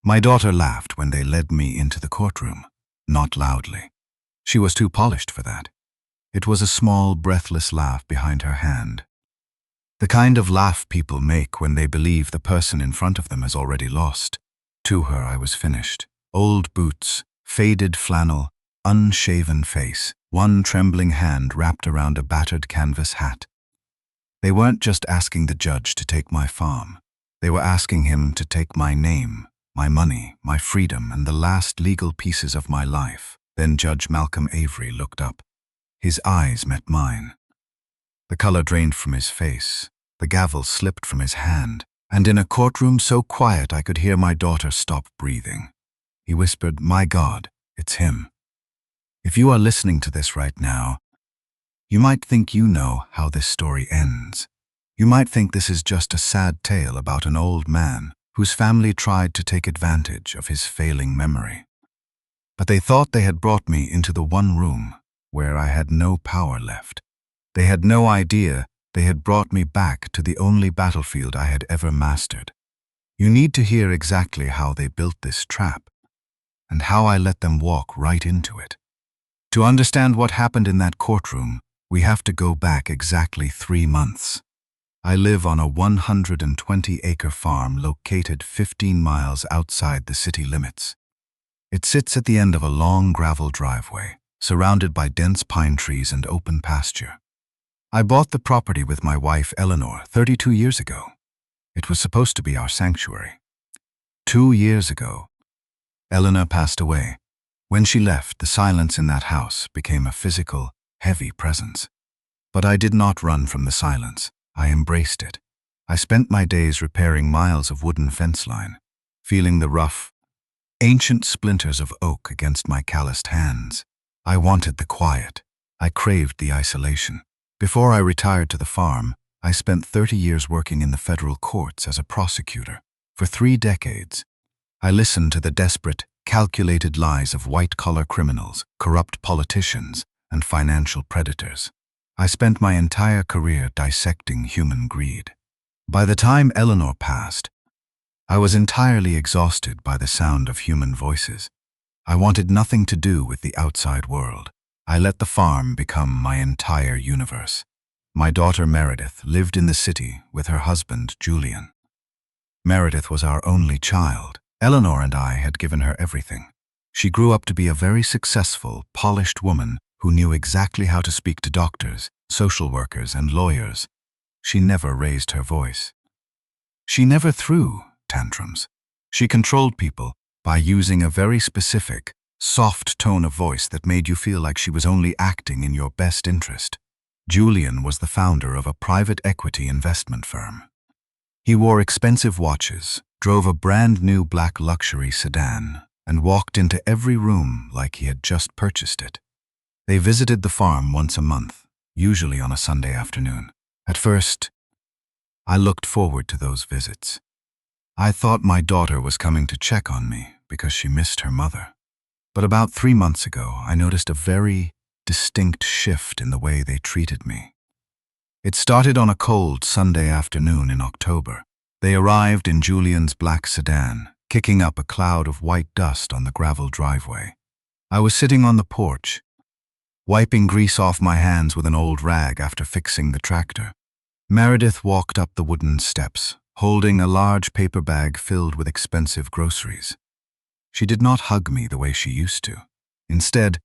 My daughter laughed when they led me into the courtroom, not loudly. She was too polished for that. It was a small, breathless laugh behind her hand. The kind of laugh people make when they believe the person in front of them has already lost. To her, I was finished. Old boots, faded flannel, unshaven face, one trembling hand wrapped around a battered canvas hat. They weren't just asking the judge to take my farm. They were asking him to take my name, my money, my freedom, and the last legal pieces of my life. Then Judge Malcolm Avery looked up. His eyes met mine. The color drained from his face. The gavel slipped from his hand, and in a courtroom so quiet I could hear my daughter stop breathing. He whispered, "My God, it's him." If you are listening to this right now, you might think you know how this story ends. You might think this is just a sad tale about an old man whose family tried to take advantage of his failing memory. But they thought they had brought me into the one room where I had no power left. They had no idea they had brought me back to the only battlefield I had ever mastered. You need to hear exactly how they built this trap, and how I let them walk right into it. To understand what happened in that courtroom, we have to go back exactly 3 months. I live on a 120-acre farm located 15 miles outside the city limits. It sits at the end of a long gravel driveway, surrounded by dense pine trees and open pasture. I bought the property with my wife Eleanor 32 years ago. It was supposed to be our sanctuary. 2 years ago, Eleanor passed away. When she left, the silence in that house became a physical, heavy presence. But I did not run from the silence. I embraced it. I spent my days repairing miles of wooden fence line, feeling the rough, ancient splinters of oak against my calloused hands. I wanted the quiet. I craved the isolation. Before I retired to the farm, I spent 30 years working in the federal courts as a prosecutor. For 3 decades, I listened to the desperate, calculated lies of white-collar criminals, corrupt politicians, and financial predators. I spent my entire career dissecting human greed. By the time Eleanor passed, I was entirely exhausted by the sound of human voices. I wanted nothing to do with the outside world. I let the farm become my entire universe. My daughter Meredith lived in the city with her husband Julian. Meredith was our only child. Eleanor and I had given her everything. She grew up to be a very successful, polished woman who knew exactly how to speak to doctors, social workers, and lawyers. She never raised her voice. She never threw tantrums. She controlled people by using a very specific, soft tone of voice that made you feel like she was only acting in your best interest. Julian was the founder of a private equity investment firm. He wore expensive watches, drove a brand new black luxury sedan, and walked into every room like he had just purchased it. They visited the farm once a month, usually on a Sunday afternoon. At first, I looked forward to those visits. I thought my daughter was coming to check on me because she missed her mother. But about 3 months ago, I noticed a very distinct shift in the way they treated me. It started on a cold Sunday afternoon in October. They arrived in Julian's black sedan, kicking up a cloud of white dust on the gravel driveway. I was sitting on the porch, wiping grease off my hands with an old rag after fixing the tractor. Meredith walked up the wooden steps, holding a large paper bag filled with expensive groceries. She did not hug me the way she used to. Instead,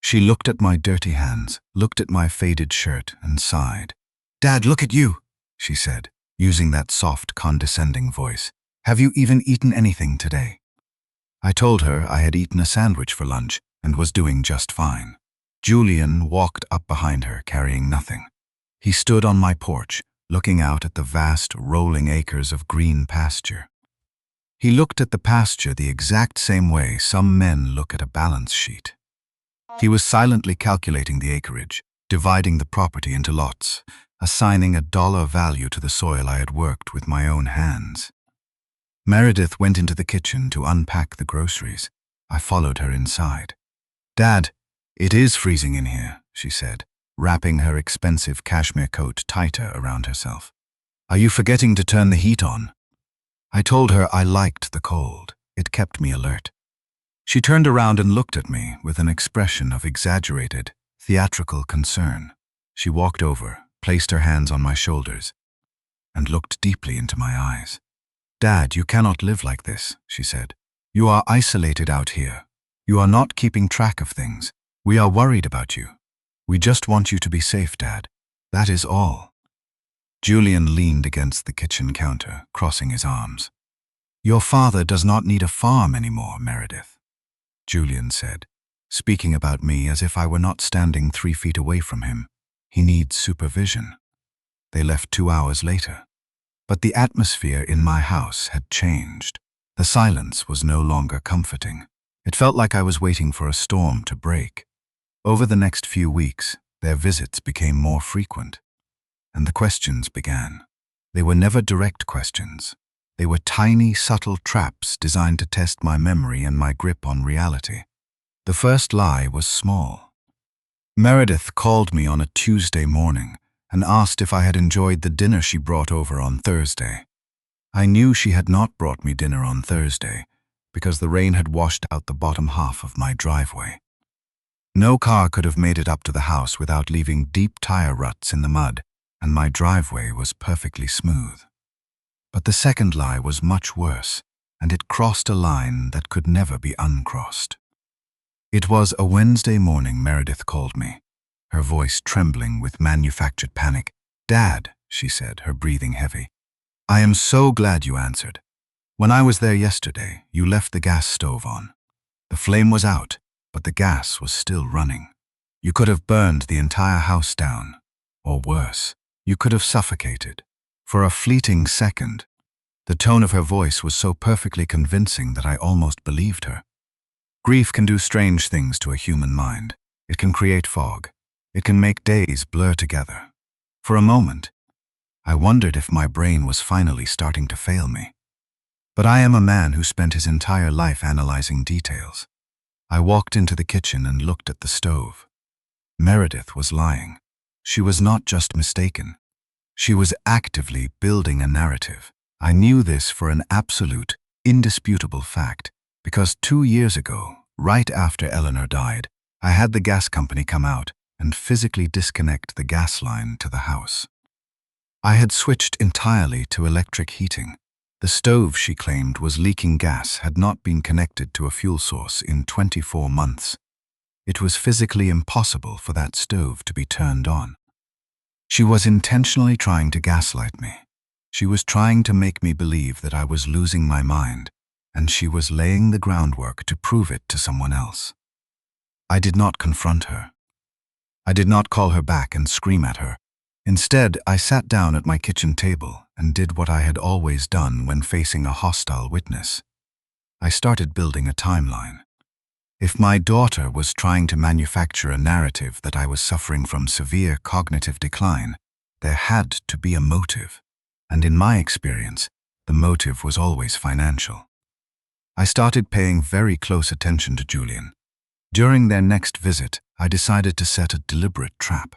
she looked at my dirty hands, looked at my faded shirt, and sighed. "Dad, look at you," she said, using that soft, condescending voice. "Have you even eaten anything today?" I told her I had eaten a sandwich for lunch and was doing just fine. Julian walked up behind her, carrying nothing. He stood on my porch, looking out at the vast, rolling acres of green pasture. He looked at the pasture the exact same way some men look at a balance sheet. He was silently calculating the acreage, dividing the property into lots, assigning a dollar value to the soil I had worked with my own hands. Meredith went into the kitchen to unpack the groceries. I followed her inside. "Dad, it is freezing in here," she said, wrapping her expensive cashmere coat tighter around herself. "Are you forgetting to turn the heat on?" I told her I liked the cold. It kept me alert. She turned around and looked at me with an expression of exaggerated, theatrical concern. She walked over, placed her hands on my shoulders, and looked deeply into my eyes. "Dad, you cannot live like this," she said. "You are isolated out here. You are not keeping track of things. We are worried about you. We just want you to be safe, Dad. That is all." Julian leaned against the kitchen counter, crossing his arms. "Your father does not need a farm anymore, Meredith," Julian said, speaking about me as if I were not standing 3 feet away from him. "He needs supervision." They left 2 hours later. But the atmosphere in my house had changed. The silence was no longer comforting. It felt like I was waiting for a storm to break. Over the next few weeks, their visits became more frequent. And the questions began. They were never direct questions. They were tiny, subtle traps designed to test my memory and my grip on reality. The first lie was small. Meredith called me on a Tuesday morning and asked if I had enjoyed the dinner she brought over on Thursday. I knew she had not brought me dinner on Thursday because the rain had washed out the bottom half of my driveway. No car could have made it up to the house without leaving deep tire ruts in the mud, and my driveway was perfectly smooth. But the second lie was much worse, and it crossed a line that could never be uncrossed. It was a Wednesday morning Meredith called me, her voice trembling with manufactured panic. "Dad," she said, her breathing heavy, "I am so glad you answered. When I was there yesterday, you left the gas stove on. The flame was out, but the gas was still running. You could have burned the entire house down. Or worse, you could have suffocated." For a fleeting second, the tone of her voice was so perfectly convincing that I almost believed her. Grief can do strange things to a human mind. It can create fog. It can make days blur together. For a moment, I wondered if my brain was finally starting to fail me. But I am a man who spent his entire life analyzing details. I walked into the kitchen and looked at the stove. Meredith was lying. She was not just mistaken. She was actively building a narrative. I knew this for an absolute, indisputable fact, because 2 years ago, right after Eleanor died, I had the gas company come out and physically disconnect the gas line to the house. I had switched entirely to electric heating. The stove, she claimed, was leaking gas, had not been connected to a fuel source in 24 months. It was physically impossible for that stove to be turned on. She was intentionally trying to gaslight me. She was trying to make me believe that I was losing my mind, and she was laying the groundwork to prove it to someone else. I did not confront her. I did not call her back and scream at her. Instead, I sat down at my kitchen table and did what I had always done when facing a hostile witness. I started building a timeline. If my daughter was trying to manufacture a narrative that I was suffering from severe cognitive decline, there had to be a motive. And in my experience, the motive was always financial. I started paying very close attention to Julian. During their next visit, I decided to set a deliberate trap.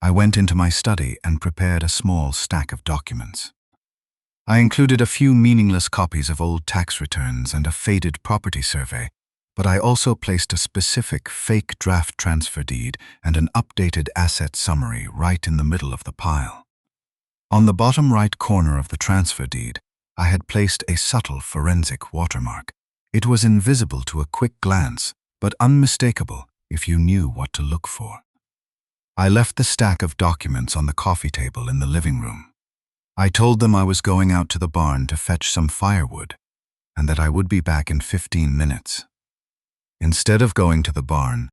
I went into my study and prepared a small stack of documents. I included a few meaningless copies of old tax returns and a faded property survey, but I also placed a specific fake draft transfer deed and an updated asset summary right in the middle of the pile. On the bottom right corner of the transfer deed, I had placed a subtle forensic watermark. It was invisible to a quick glance, but unmistakable if you knew what to look for. I left the stack of documents on the coffee table in the living room. I told them I was going out to the barn to fetch some firewood, and that I would be back in 15 minutes. Instead of going to the barn,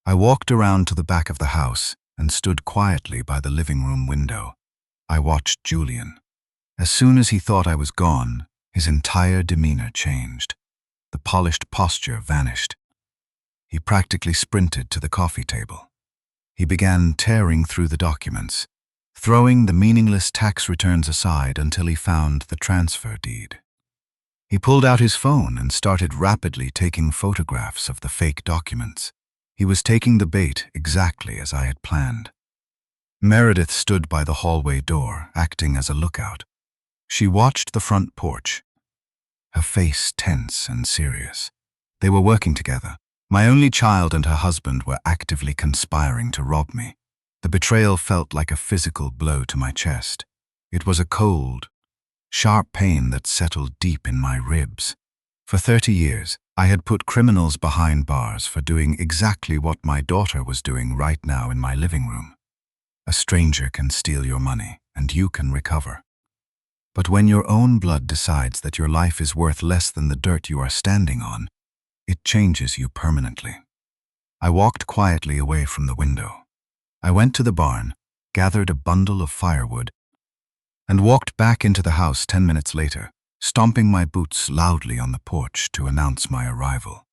I walked around to the back of the house and stood quietly by the living room window. I watched Julian. As soon as he thought I was gone, his entire demeanor changed. The polished posture vanished. He practically sprinted to the coffee table. He began tearing through the documents, throwing the meaningless tax returns aside until he found the transfer deed. He pulled out his phone and started rapidly taking photographs of the fake documents. He was taking the bait exactly as I had planned. Meredith stood by the hallway door, acting as a lookout. She watched the front porch. her face tense and serious. They were working together. My only child and her husband were actively conspiring to rob me. The betrayal felt like a physical blow to my chest. It was a cold, sharp pain that settled deep in my ribs. For 30 years, I had put criminals behind bars for doing exactly what my daughter was doing right now in my living room. A stranger can steal your money, and you can recover. But when your own blood decides that your life is worth less than the dirt you are standing on, it changes you permanently. I walked quietly away from the window. I went to the barn, gathered a bundle of firewood, and walked back into the house 10 minutes later, stomping my boots loudly on the porch to announce my arrival.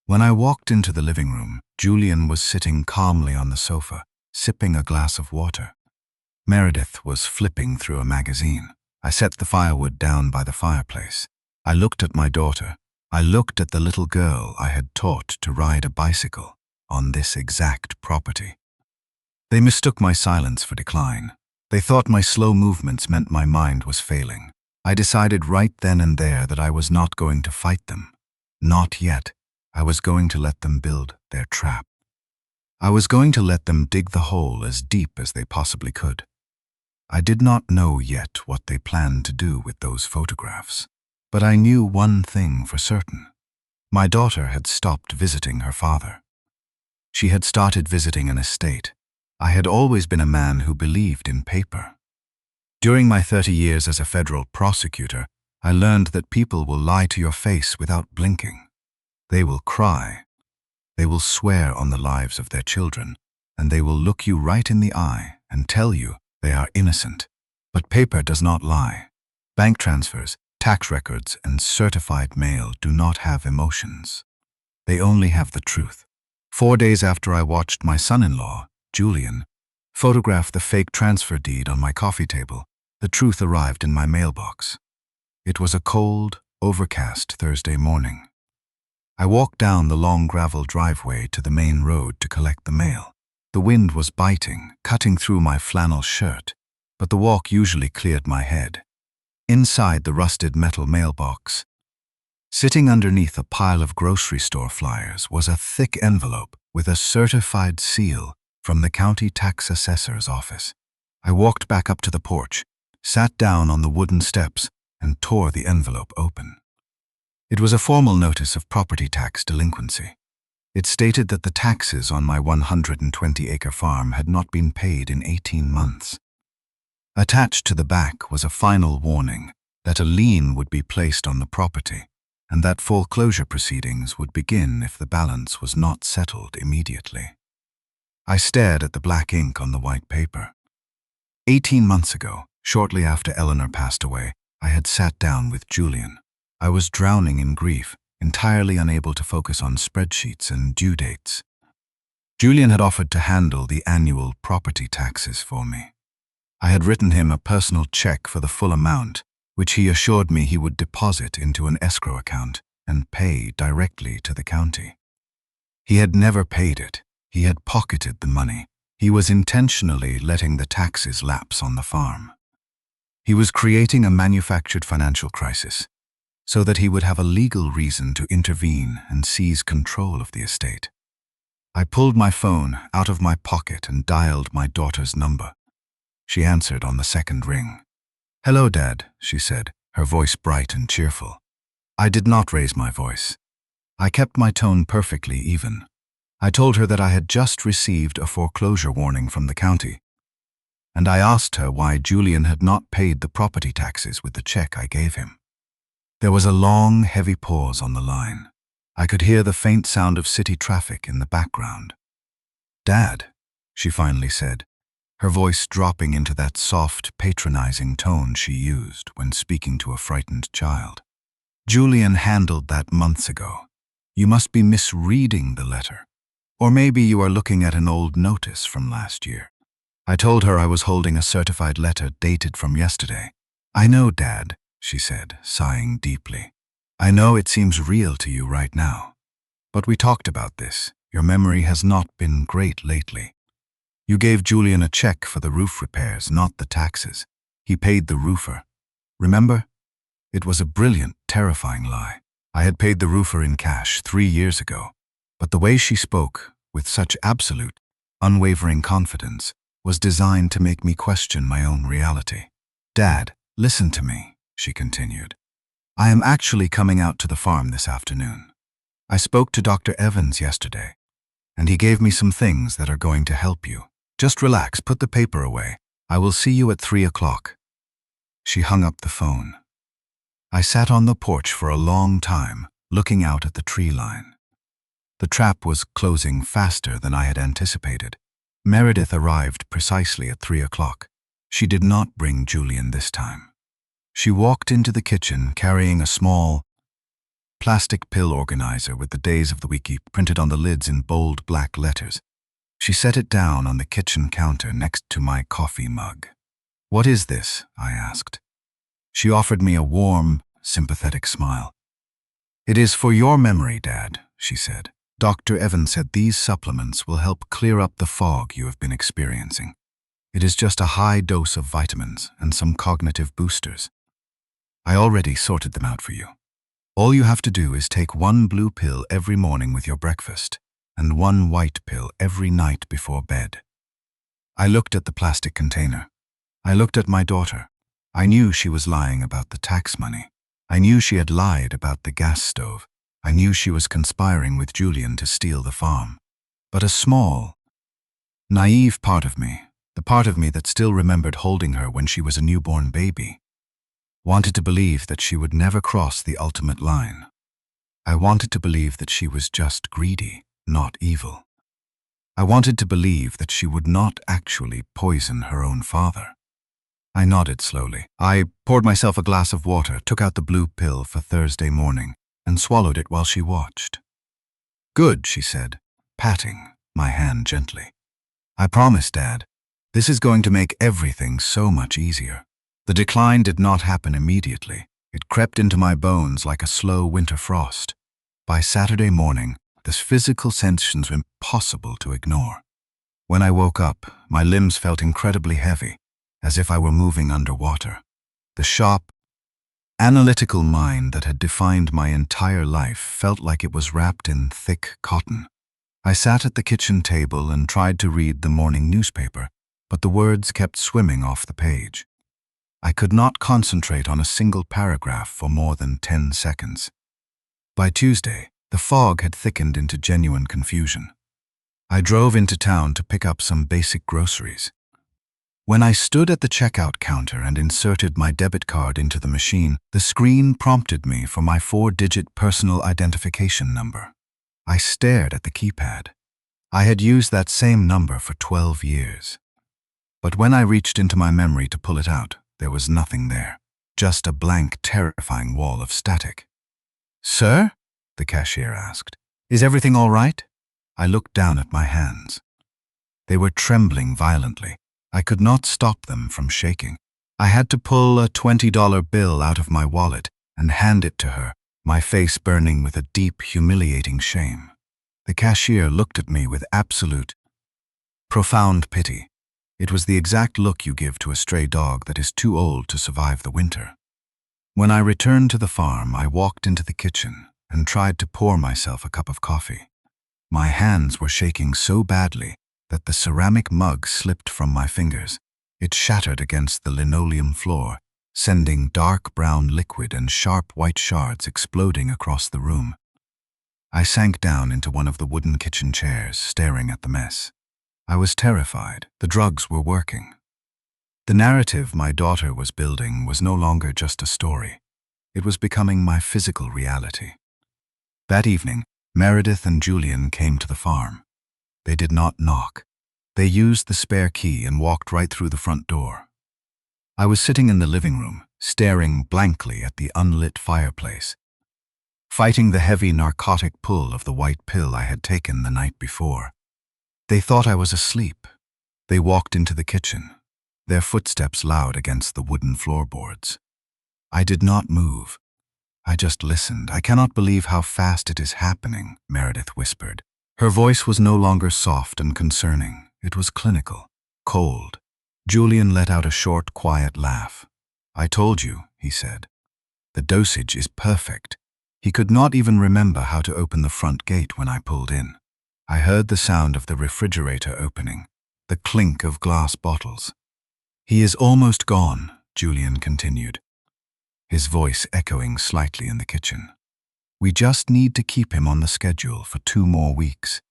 When I walked into the living room, Julian was sitting calmly on the sofa, sipping a glass of water. Meredith was flipping through a magazine. I set the firewood down by the fireplace. I looked at my daughter. I looked at the little girl I had taught to ride a bicycle on this exact property. They mistook my silence for decline. They thought my slow movements meant my mind was failing. I decided right then and there that I was not going to fight them. Not yet. I was going to let them build their trap. I was going to let them dig the hole as deep as they possibly could. I did not know yet what they planned to do with those photographs, but I knew one thing for certain. My daughter had stopped visiting her father. She had started visiting an estate. I had always been a man who believed in paper. During my 30 years as a federal prosecutor, I learned that people will lie to your face without blinking. They will cry. They will swear on the lives of their children, and they will look you right in the eye and tell you they are innocent. But paper does not lie. Bank transfers, tax records, and certified mail do not have emotions. They only have the truth. 4 days after I watched my son-in-law, Julian, photograph the fake transfer deed on my coffee table, the truth arrived in my mailbox. It was a cold, overcast Thursday morning. I walked down the long gravel driveway to the main road to collect the mail. The wind was biting, cutting through my flannel shirt, but the walk usually cleared my head. Inside the rusted metal mailbox, sitting underneath a pile of grocery store flyers, was a thick envelope with a certified seal from the county tax assessor's office. I walked back up to the porch, sat down on the wooden steps, and tore the envelope open. It was a formal notice of property tax delinquency. It stated that the taxes on my 120-acre farm had not been paid in 18 months. Attached to the back was a final warning that a lien would be placed on the property and that foreclosure proceedings would begin if the balance was not settled immediately. I stared at the black ink on the white paper. 18 months ago, shortly after Eleanor passed away, I had sat down with Julian. I was drowning in grief, entirely unable to focus on spreadsheets and due dates. Julian had offered to handle the annual property taxes for me. I had written him a personal check for the full amount, which he assured me he would deposit into an escrow account and pay directly to the county. He had never paid it. He had pocketed the money. He was intentionally letting the taxes lapse on the farm. He was creating a manufactured financial crisis so that he would have a legal reason to intervene and seize control of the estate. I pulled my phone out of my pocket and dialed my daughter's number. She answered on the second ring. "Hello, Dad," she said, her voice bright and cheerful. I did not raise my voice. I kept my tone perfectly even. I told her that I had just received a foreclosure warning from the county, and I asked her why Julian had not paid the property taxes with the check I gave him. There was a long, heavy pause on the line. I could hear the faint sound of city traffic in the background. "Dad," she finally said, her voice dropping into that soft, patronizing tone she used when speaking to a frightened child. "Julian handled that months ago. You must be misreading the letter. Or maybe you are looking at an old notice from last year." I told her I was holding a certified letter dated from yesterday. "I know, Dad," she said, sighing deeply. "I know it seems real to you right now. But we talked about this. Your memory has not been great lately. You gave Julian a check for the roof repairs, not the taxes. He paid the roofer. Remember? It was a brilliant, terrifying lie. I had paid the roofer in cash 3 years ago, but the way she spoke, with such absolute, unwavering confidence, was designed to make me question my own reality. "Dad, listen to me," she continued. "I am actually coming out to the farm this afternoon. I spoke to Dr. Evans yesterday, and he gave me some things that are going to help you. Just relax, put the paper away. I will see you at 3 o'clock. She hung up the phone. I sat on the porch for a long time, looking out at the tree line. The trap was closing faster than I had anticipated. Meredith arrived precisely at 3 o'clock. She did not bring Julian this time. She walked into the kitchen carrying a small plastic pill organizer with the days of the week printed on the lids in bold black letters. She set it down on the kitchen counter next to my coffee mug. "What is this?" I asked. She offered me a warm, sympathetic smile. "It is for your memory, Dad," she said. "Dr. Evans said these supplements will help clear up the fog you have been experiencing. It is just a high dose of vitamins and some cognitive boosters. I already sorted them out for you. All you have to do is take 1 blue pill every morning with your breakfast and 1 white pill every night before bed." I looked at the plastic container. I looked at my daughter. I knew she was lying about the tax money. I knew she had lied about the gas stove. I knew she was conspiring with Julian to steal the farm. But a small, naive part of me, the part of me that still remembered holding her when she was a newborn baby, wanted to believe that she would never cross the ultimate line. I wanted to believe that she was just greedy, not evil. I wanted to believe that she would not actually poison her own father. I nodded slowly. I poured myself a glass of water, took out the blue pill for Thursday morning, and swallowed it while she watched. "Good," she said, patting my hand gently. "I promise, Dad, this is going to make everything so much easier." The decline did not happen immediately. It crept into my bones like a slow winter frost. By Saturday morning, this physical sensation was impossible to ignore. When I woke up, my limbs felt incredibly heavy, as if I were moving underwater. The sharp, analytical mind that had defined my entire life felt like it was wrapped in thick cotton. I sat at the kitchen table and tried to read the morning newspaper, but the words kept swimming off the page. I could not concentrate on a single paragraph for more than 10 seconds. By Tuesday, the fog had thickened into genuine confusion. I drove into town to pick up some basic groceries. When I stood at the checkout counter and inserted my debit card into the machine, the screen prompted me for my 4-digit personal identification number. I stared at the keypad. I had used that same number for 12 years. But when I reached into my memory to pull it out, there was nothing there, just a blank, terrifying wall of static. "Sir?" the cashier asked. "Is everything all right?" I looked down at my hands. They were trembling violently. I could not stop them from shaking. I had to pull a $20 bill out of my wallet and hand it to her, my face burning with a deep, humiliating shame. The cashier looked at me with absolute, profound pity. It was the exact look you give to a stray dog that is too old to survive the winter. When I returned to the farm, I walked into the kitchen and tried to pour myself a cup of coffee. My hands were shaking so badly that the ceramic mug slipped from my fingers. It shattered against the linoleum floor, sending dark brown liquid and sharp white shards exploding across the room. I sank down into one of the wooden kitchen chairs, staring at the mess. I was terrified. The drugs were working. The narrative my daughter was building was no longer just a story. It was becoming my physical reality. That evening, Meredith and Julian came to the farm. They did not knock. They used the spare key and walked right through the front door. I was sitting in the living room, staring blankly at the unlit fireplace, fighting the heavy narcotic pull of the white pill I had taken the night before. They thought I was asleep. They walked into the kitchen, their footsteps loud against the wooden floorboards. I did not move. I just listened. "I cannot believe how fast it is happening," Meredith whispered. Her voice was no longer soft and concerning. It was clinical, cold. Julian let out a short, quiet laugh. "I told you," he said. The dosage is perfect. He could not even remember how to open the front gate when I pulled in. I heard the sound of the refrigerator opening, the clink of glass bottles. "He is almost gone," Julian continued, his voice echoing slightly in the kitchen. "We just need to keep him on the schedule for 2 more weeks.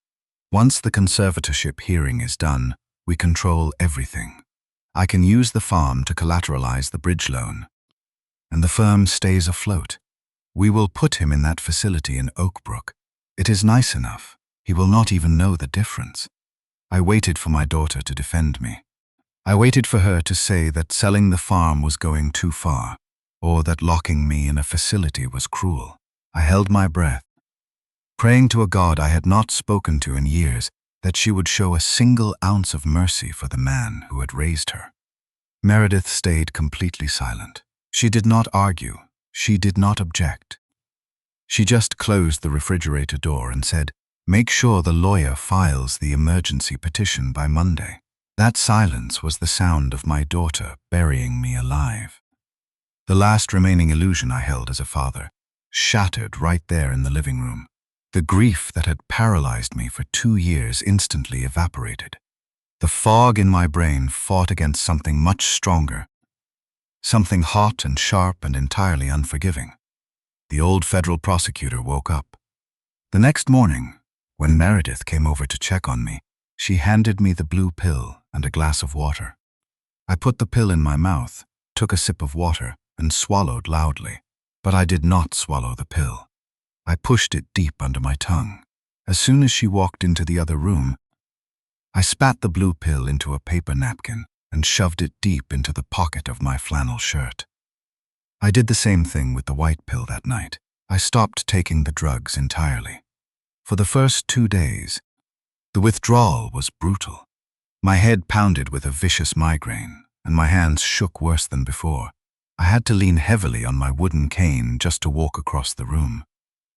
Once the conservatorship hearing is done, we control everything. I can use the farm to collateralize the bridge loan, and the firm stays afloat. We will put him in that facility in Oakbrook. It is nice enough. He will not even know the difference." I waited for my daughter to defend me. I waited for her to say that selling the farm was going too far, or that locking me in a facility was cruel. I held my breath, praying to a God I had not spoken to in years that she would show a single ounce of mercy for the man who had raised her. Meredith stayed completely silent. She did not argue. She did not object. She just closed the refrigerator door and said, "Make sure the lawyer files the emergency petition by Monday." That silence was the sound of my daughter burying me alive. The last remaining illusion I held as a father shattered right there in the living room. The grief that had paralyzed me for 2 years instantly evaporated. The fog in my brain fought against something much stronger, something hot and sharp and entirely unforgiving. The old federal prosecutor woke up. The next morning, when Meredith came over to check on me, she handed me the blue pill and a glass of water. I put the pill in my mouth, took a sip of water, and swallowed loudly. But I did not swallow the pill. I pushed it deep under my tongue. As soon as she walked into the other room, I spat the blue pill into a paper napkin and shoved it deep into the pocket of my flannel shirt. I did the same thing with the white pill that night. I stopped taking the drugs entirely. For the first 2 days, the withdrawal was brutal. My head pounded with a vicious migraine, and my hands shook worse than before. I had to lean heavily on my wooden cane just to walk across the room,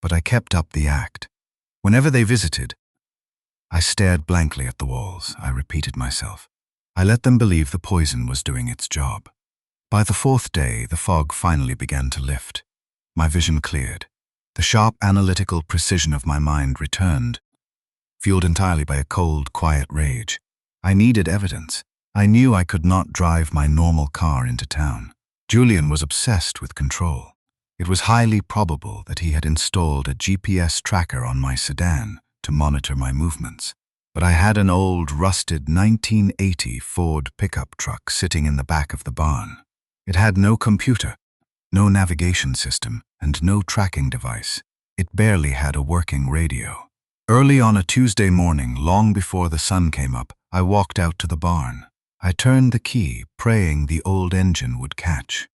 but I kept up the act. Whenever they visited, I stared blankly at the walls. I repeated myself. I let them believe the poison was doing its job. By the 4th day, the fog finally began to lift. My vision cleared. The sharp analytical precision of my mind returned, fueled entirely by a cold, quiet rage. I needed evidence. I knew I could not drive my normal car into town. Julian was obsessed with control. It was highly probable that he had installed a GPS tracker on my sedan to monitor my movements. But I had an old, rusted 1980 Ford pickup truck sitting in the back of the barn. It had no computer, no navigation system, and no tracking device. It barely had a working radio. Early on a Tuesday morning, long before the sun came up, I walked out to the barn. I turned the key, praying the old engine would catch.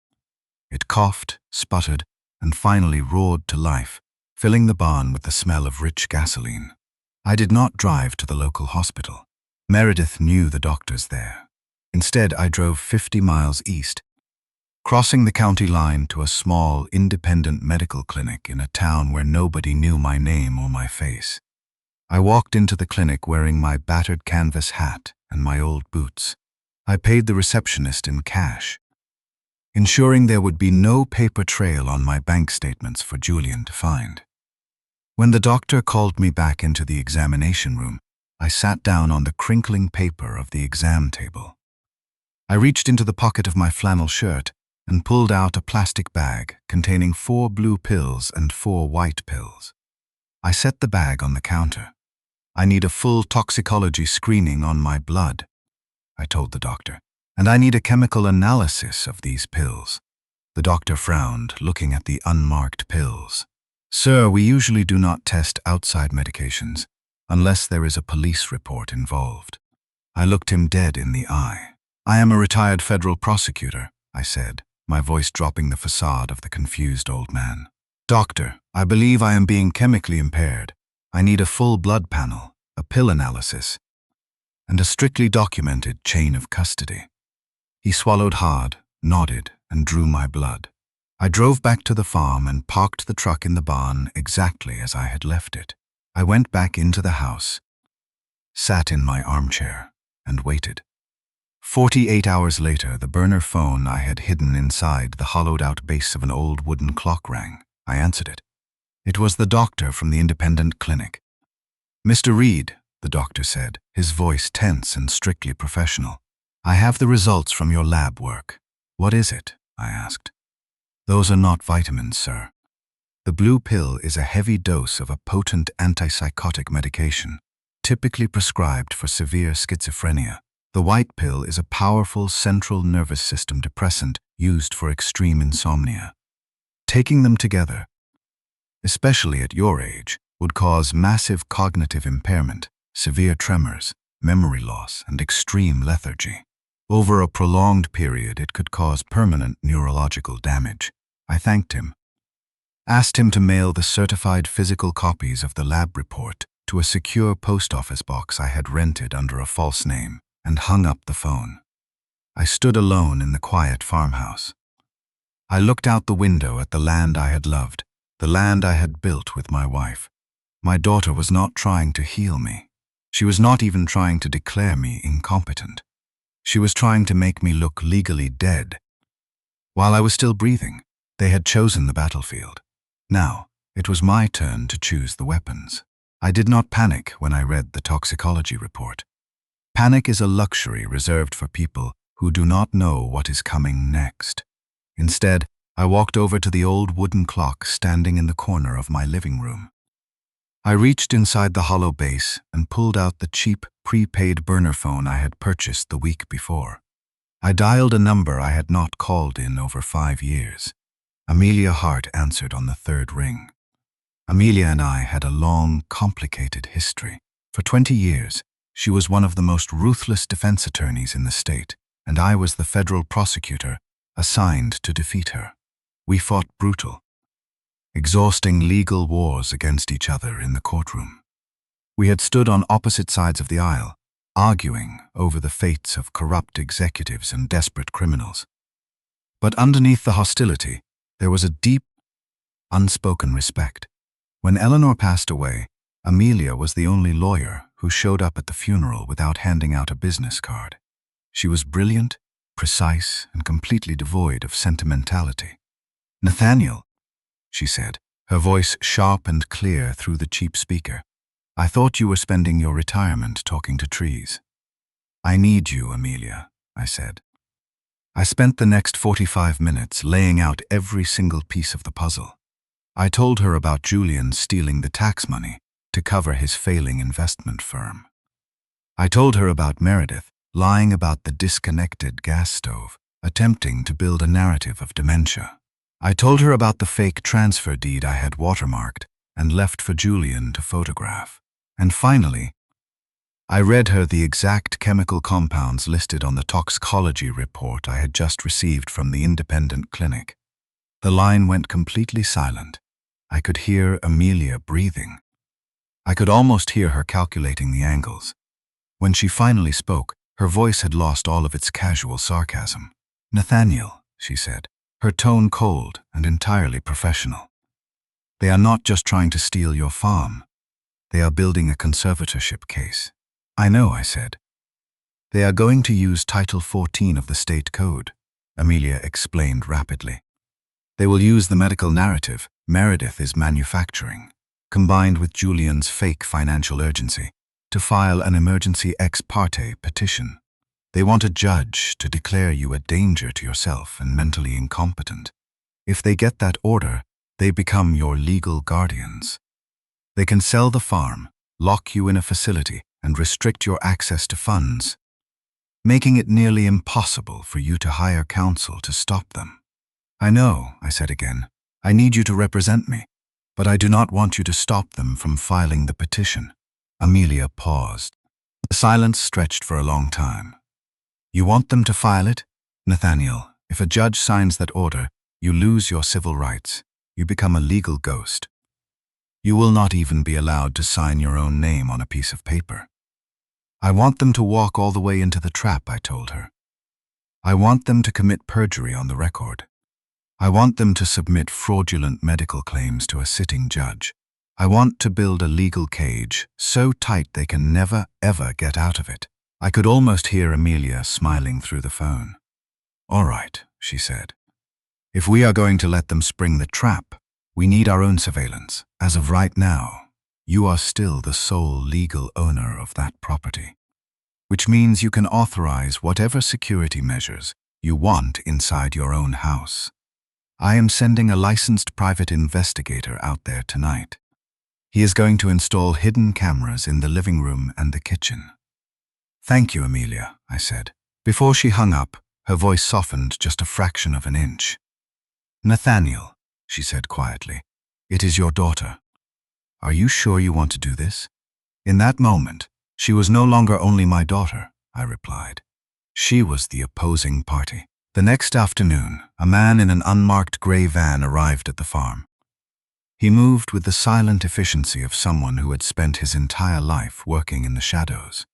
It coughed, sputtered, and finally roared to life, filling the barn with the smell of rich gasoline. I did not drive to the local hospital. Meredith knew the doctors there. Instead, I drove 50 miles east, crossing the county line to a small, independent medical clinic in a town where nobody knew my name or my face. I walked into the clinic wearing my battered canvas hat and my old boots. I paid the receptionist in cash, ensuring there would be no paper trail on my bank statements for Julian to find. When the doctor called me back into the examination room, I sat down on the crinkling paper of the exam table. I reached into the pocket of my flannel shirt and pulled out a plastic bag containing 4 blue pills and 4 white pills. I set the bag on the counter. "I need a full toxicology screening on my blood," I told the doctor, "and I need a chemical analysis of these pills." The doctor frowned, looking at the unmarked pills. "Sir, we usually do not test outside medications unless there is a police report involved." I looked him dead in the eye. "I am a retired federal prosecutor," I said, my voice dropping the facade of the confused old man. "Doctor, I believe I am being chemically impaired. I need a full blood panel, a pill analysis, and a strictly documented chain of custody." He swallowed hard, nodded, and drew my blood. I drove back to the farm and parked the truck in the barn exactly as I had left it. I went back into the house, sat in my armchair, and waited. 48 hours later, the burner phone I had hidden inside the hollowed-out base of an old wooden clock rang. I answered it. It was the doctor from the independent clinic. "Mr. Reed," the doctor said, his voice tense and strictly professional. "I have the results from your lab work." "What is it?" I asked. "Those are not vitamins, sir. The blue pill is a heavy dose of a potent antipsychotic medication, typically prescribed for severe schizophrenia. The white pill is a powerful central nervous system depressant used for extreme insomnia. Taking them together, especially at your age, would cause massive cognitive impairment, severe tremors, memory loss, and extreme lethargy. Over a prolonged period, it could cause permanent neurological damage." I thanked him, asked him to mail the certified physical copies of the lab report to a secure post office box I had rented under a false name, and hung up the phone. I stood alone in the quiet farmhouse. I looked out the window at the land I had loved, the land I had built with my wife. My daughter was not trying to heal me. She was not even trying to declare me incompetent. She was trying to make me look legally dead. While I was still breathing, they had chosen the battlefield. Now, it was my turn to choose the weapons. I did not panic when I read the toxicology report. Panic is a luxury reserved for people who do not know what is coming next. Instead, I walked over to the old wooden clock standing in the corner of my living room. I reached inside the hollow base and pulled out the cheap, prepaid burner phone I had purchased the week before. I dialed a number I had not called in over 5 years. Amelia Hart answered on the third ring. Amelia and I had a long, complicated history. For 20 years, she was one of the most ruthless defense attorneys in the state, and I was the federal prosecutor assigned to defeat her. We fought brutal, exhausting legal wars against each other in the courtroom. We had stood on opposite sides of the aisle, arguing over the fates of corrupt executives and desperate criminals. But underneath the hostility, there was a deep, unspoken respect. When Eleanor passed away, Amelia was the only lawyer who showed up at the funeral without handing out a business card. She was brilliant, precise, and completely devoid of sentimentality. "Nathaniel," she said, her voice sharp and clear through the cheap speaker, "I thought you were spending your retirement talking to trees." "I need you, Amelia," I said. I spent the next 45 minutes laying out every single piece of the puzzle. I told her about Julian stealing the tax money to cover his failing investment firm. I told her about Meredith lying about the disconnected gas stove, attempting to build a narrative of dementia. I told her about the fake transfer deed I had watermarked and left for Julian to photograph. And finally, I read her the exact chemical compounds listed on the toxicology report I had just received from the independent clinic. The line went completely silent. I could hear Amelia breathing. I could almost hear her calculating the angles. When she finally spoke, her voice had lost all of its casual sarcasm. "Nathaniel," she said, her tone cold and entirely professional. "They are not just trying to steal your farm. They are building a conservatorship case." "I know," I said. "They are going to use Title 14 of the state code," Amelia explained rapidly. "They will use the medical narrative Meredith is manufacturing, combined with Julian's fake financial urgency, to file an emergency ex parte petition. They want a judge to declare you a danger to yourself and mentally incompetent. If they get that order, they become your legal guardians. They can sell the farm, lock you in a facility, and restrict your access to funds, making it nearly impossible for you to hire counsel to stop them." "I know," I said again. "I need you to represent me, but I do not want you to stop them from filing the petition." Amelia paused. The silence stretched for a long time. "You want them to file it? Nathaniel, if a judge signs that order, you lose your civil rights. You become a legal ghost. You will not even be allowed to sign your own name on a piece of paper." "I want them to walk all the way into the trap," I told her. "I want them to commit perjury on the record. I want them to submit fraudulent medical claims to a sitting judge. I want to build a legal cage so tight they can never, ever get out of it. I could almost hear Amelia smiling through the phone. "All right," she said. "If we are going to let them spring the trap, we need our own surveillance. As of right now, you are still the sole legal owner of that property, which means you can authorize whatever security measures you want inside your own house. I am sending a licensed private investigator out there tonight. He is going to install hidden cameras in the living room and the kitchen." "Thank you, Amelia," I said. Before she hung up, her voice softened just a fraction of an inch. "Nathaniel," she said quietly, "it is your daughter. Are you sure you want to do this?" In that moment, she was no longer only my daughter, I replied. She was the opposing party. The next afternoon, a man in an unmarked gray van arrived at the farm. He moved with the silent efficiency of someone who had spent his entire life working in the shadows.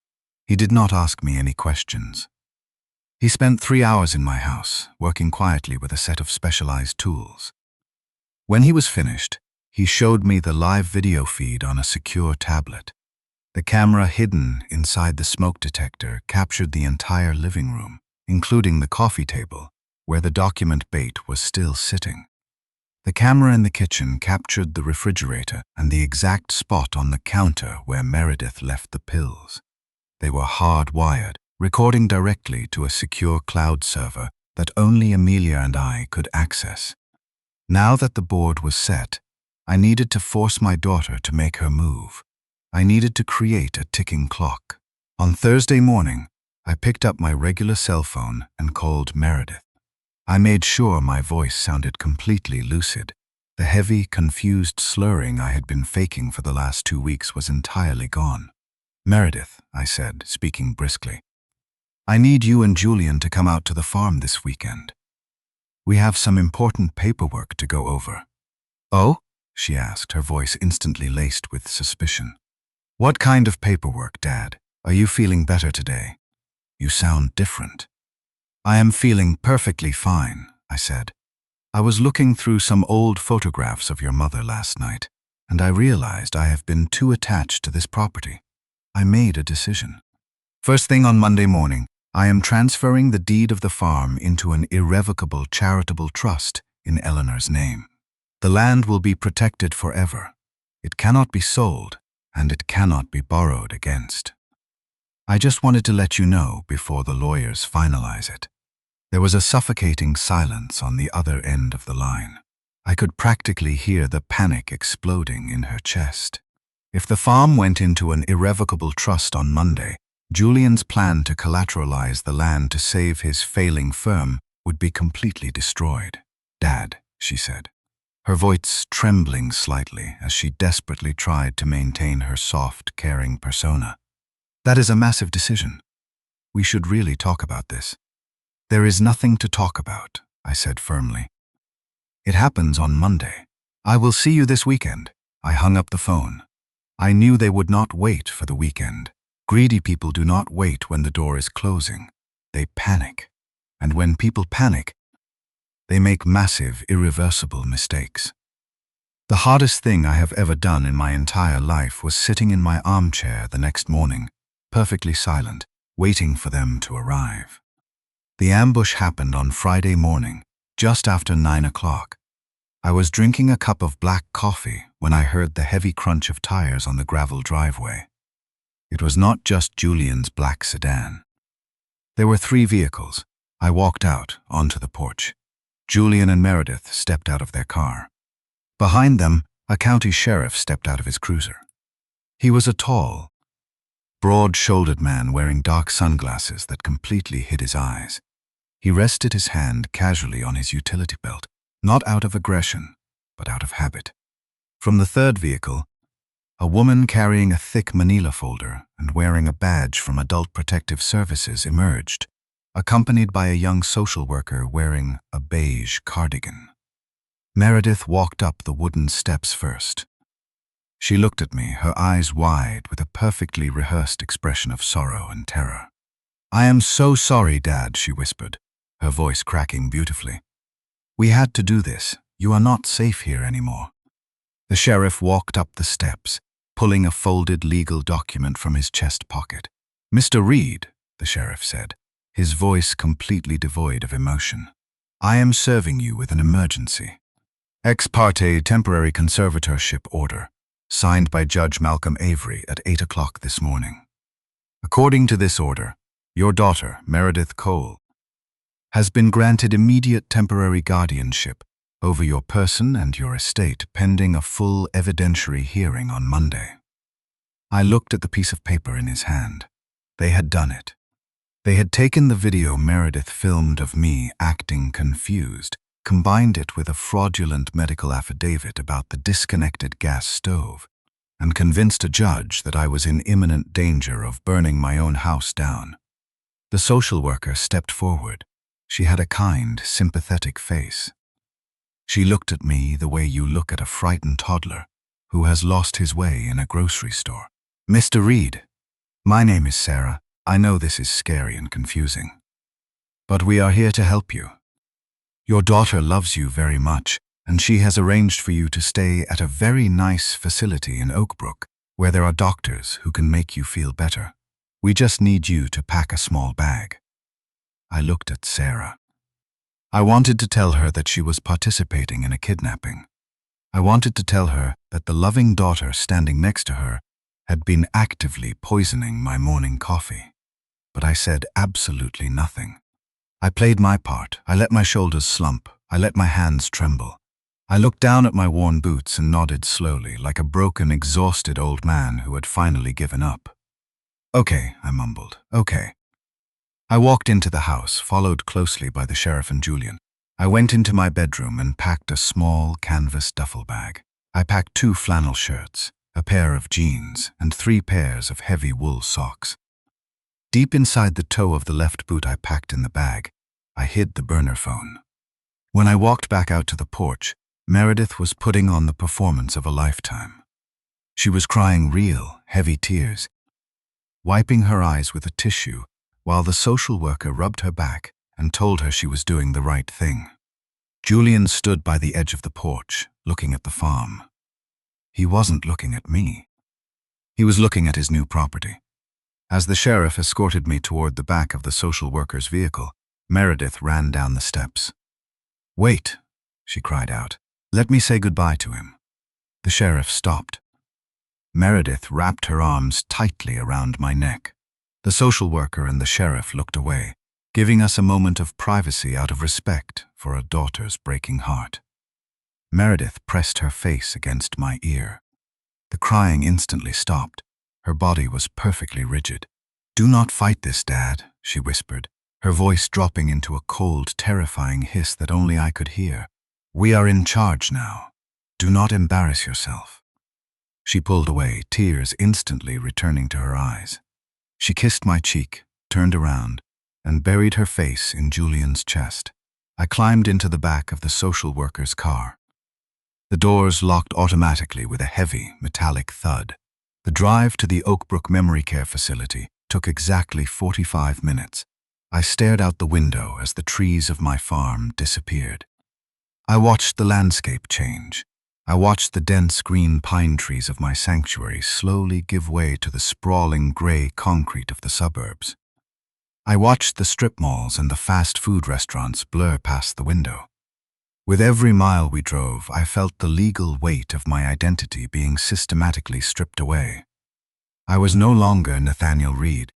He did not ask me any questions. He spent 3 hours in my house, working quietly with a set of specialized tools. When he was finished, he showed me the live video feed on a secure tablet. The camera hidden inside the smoke detector captured the entire living room, including the coffee table, where the document bait was still sitting. The camera in the kitchen captured the refrigerator and the exact spot on the counter where Meredith left the pills. They were hardwired, recording directly to a secure cloud server that only Amelia and I could access. Now that the board was set, I needed to force my daughter to make her move. I needed to create a ticking clock. On Thursday morning, I picked up my regular cell phone and called Meredith. I made sure my voice sounded completely lucid. The heavy, confused slurring I had been faking for the last 2 weeks was entirely gone. "Meredith," I said, speaking briskly, "I need you and Julian to come out to the farm this weekend. We have some important paperwork to go over." "Oh?" she asked, her voice instantly laced with suspicion. "What kind of paperwork, Dad? Are you feeling better today? You sound different." "I am feeling perfectly fine," I said. "I was looking through some old photographs of your mother last night, and I realized I have been too attached to this property. I made a decision. First thing on Monday morning, I am transferring the deed of the farm into an irrevocable charitable trust in Eleanor's name. The land will be protected forever. It cannot be sold, and it cannot be borrowed against. I just wanted to let you know before the lawyers finalize it." There was a suffocating silence on the other end of the line. I could practically hear the panic exploding in her chest. If the farm went into an irrevocable trust on Monday, Julian's plan to collateralize the land to save his failing firm would be completely destroyed. "Dad," she said, her voice trembling slightly as she desperately tried to maintain her soft, caring persona. "That is a massive decision. We should really talk about this." "There is nothing to talk about," I said firmly. "It happens on Monday. I will see you this weekend." I hung up the phone. I knew they would not wait for the weekend. Greedy people do not wait when the door is closing. They panic. And when people panic, they make massive, irreversible mistakes. The hardest thing I have ever done in my entire life was sitting in my armchair the next morning, perfectly silent, waiting for them to arrive. The ambush happened on Friday morning, just after 9 o'clock. I was drinking a cup of black coffee when I heard the heavy crunch of tires on the gravel driveway. It was not just Julian's black sedan. There were 3 vehicles. I walked out onto the porch. Julian and Meredith stepped out of their car. Behind them, a county sheriff stepped out of his cruiser. He was a tall, broad-shouldered man wearing dark sunglasses that completely hid his eyes. He rested his hand casually on his utility belt, not out of aggression, but out of habit. From the 3rd vehicle, a woman carrying a thick manila folder and wearing a badge from Adult Protective Services emerged, accompanied by a young social worker wearing a beige cardigan. Meredith walked up the wooden steps first. She looked at me, her eyes wide with a perfectly rehearsed expression of sorrow and terror. "I am so sorry, Dad," she whispered, her voice cracking beautifully. "We had to do this. You are not safe here anymore." The sheriff walked up the steps, pulling a folded legal document from his chest pocket. "Mr. Reed," the sheriff said, his voice completely devoid of emotion. "I am serving you with an emergency. Ex parte temporary conservatorship order, signed by Judge Malcolm Avery at 8 o'clock this morning. According to this order, your daughter, Meredith Cole, has been granted immediate temporary guardianship over your person and your estate pending a full evidentiary hearing on Monday." I looked at the piece of paper in his hand. They had done it. They had taken the video Meredith filmed of me acting confused, combined it with a fraudulent medical affidavit about the disconnected gas stove, and convinced a judge that I was in imminent danger of burning my own house down. The social worker stepped forward. She had a kind, sympathetic face. She looked at me the way you look at a frightened toddler who has lost his way in a grocery store. "Mr. Reed, my name is Sarah. I know this is scary and confusing, but we are here to help you. Your daughter loves you very much, and she has arranged for you to stay at a very nice facility in Oakbrook, where there are doctors who can make you feel better. We just need you to pack a small bag." I looked at Sarah. I wanted to tell her that she was participating in a kidnapping. I wanted to tell her that the loving daughter standing next to her had been actively poisoning my morning coffee. But I said absolutely nothing. I played my part. I let my shoulders slump. I let my hands tremble. I looked down at my worn boots and nodded slowly, like a broken, exhausted old man who had finally given up. "Okay," I mumbled. "Okay." I walked into the house, followed closely by the sheriff and Julian. I went into my bedroom and packed a small canvas duffel bag. I packed 2 flannel shirts, a pair of jeans, and 3 pairs of heavy wool socks. Deep inside the toe of the left boot I packed in the bag, I hid the burner phone. When I walked back out to the porch, Meredith was putting on the performance of a lifetime. She was crying real, heavy tears, wiping her eyes with a tissue, while the social worker rubbed her back and told her she was doing the right thing. Julian stood by the edge of the porch, looking at the farm. He wasn't looking at me. He was looking at his new property. As the sheriff escorted me toward the back of the social worker's vehicle, Meredith ran down the steps. "Wait," she cried out. "Let me say goodbye to him." The sheriff stopped. Meredith wrapped her arms tightly around my neck. The social worker and the sheriff looked away, giving us a moment of privacy out of respect for a daughter's breaking heart. Meredith pressed her face against my ear. The crying instantly stopped. Her body was perfectly rigid. "Do not fight this, Dad," she whispered, her voice dropping into a cold, terrifying hiss that only I could hear. "We are in charge now. Do not embarrass yourself." She pulled away, tears instantly returning to her eyes. She kissed my cheek, turned around, and buried her face in Julian's chest. I climbed into the back of the social worker's car. The doors locked automatically with a heavy, metallic thud. The drive to the Oakbrook Memory Care Facility took exactly 45 minutes. I stared out the window as the trees of my farm disappeared. I watched the landscape change. I watched the dense green pine trees of my sanctuary slowly give way to the sprawling gray concrete of the suburbs. I watched the strip malls and the fast food restaurants blur past the window. With every mile we drove, I felt the legal weight of my identity being systematically stripped away. I was no longer Nathaniel Reed,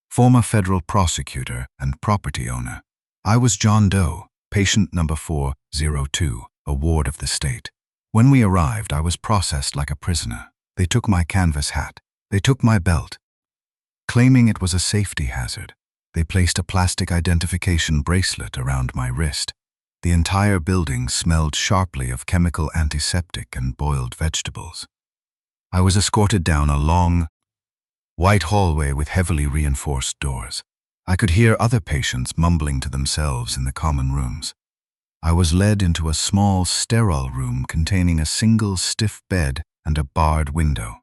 former federal prosecutor and property owner. I was John Doe, patient number 402, a ward of the state. When we arrived, I was processed like a prisoner. They took my canvas hat. They took my belt. Claiming it was a safety hazard, they placed a plastic identification bracelet around my wrist. The entire building smelled sharply of chemical antiseptic and boiled vegetables. I was escorted down a long, white hallway with heavily reinforced doors. I could hear other patients mumbling to themselves in the common rooms. I was led into a small, sterile room containing a single stiff bed and a barred window.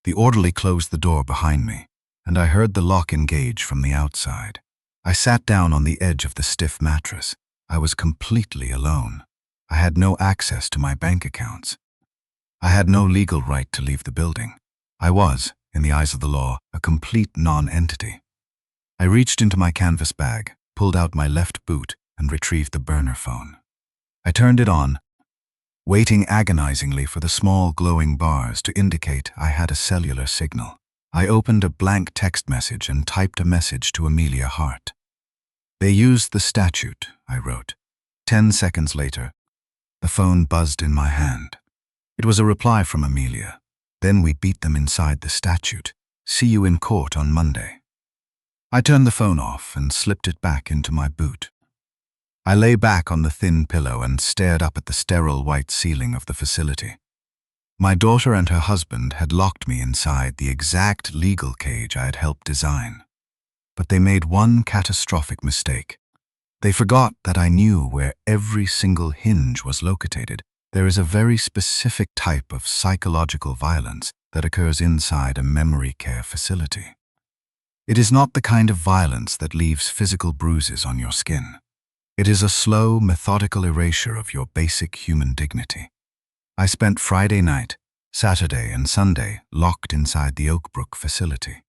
The orderly closed the door behind me, and I heard the lock engage from the outside. I sat down on the edge of the stiff mattress. I was completely alone. I had no access to my bank accounts. I had no legal right to leave the building. I was, in the eyes of the law, a complete non-entity. I reached into my canvas bag, pulled out my left boot, and retrieved the burner phone. I turned it on, waiting agonizingly for the small glowing bars to indicate I had a cellular signal. I opened a blank text message and typed a message to Amelia Hart. "They used the statute," I wrote. 10 seconds later, the phone buzzed in my hand. It was a reply from Amelia. "Then we beat them inside the statute. See you in court on Monday." I turned the phone off and slipped it back into my boot. I lay back on the thin pillow and stared up at the sterile white ceiling of the facility. My daughter and her husband had locked me inside the exact legal cage I had helped design. But they made one catastrophic mistake. They forgot that I knew where every single hinge was located. There is a very specific type of psychological violence that occurs inside a memory care facility. It is not the kind of violence that leaves physical bruises on your skin. It is a slow, methodical erasure of your basic human dignity. I spent Friday night, Saturday, and Sunday locked inside the Oakbrook facility.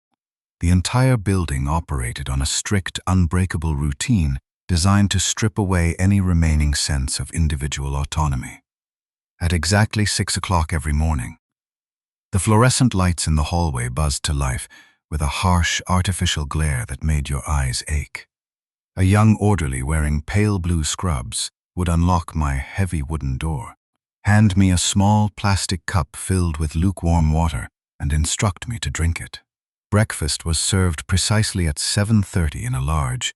The entire building operated on a strict, unbreakable routine designed to strip away any remaining sense of individual autonomy. At exactly 6 o'clock every morning, the fluorescent lights in the hallway buzzed to life with a harsh, artificial glare that made your eyes ache. A young orderly wearing pale blue scrubs would unlock my heavy wooden door, hand me a small plastic cup filled with lukewarm water, and instruct me to drink it. Breakfast was served precisely at 7:30 in a large,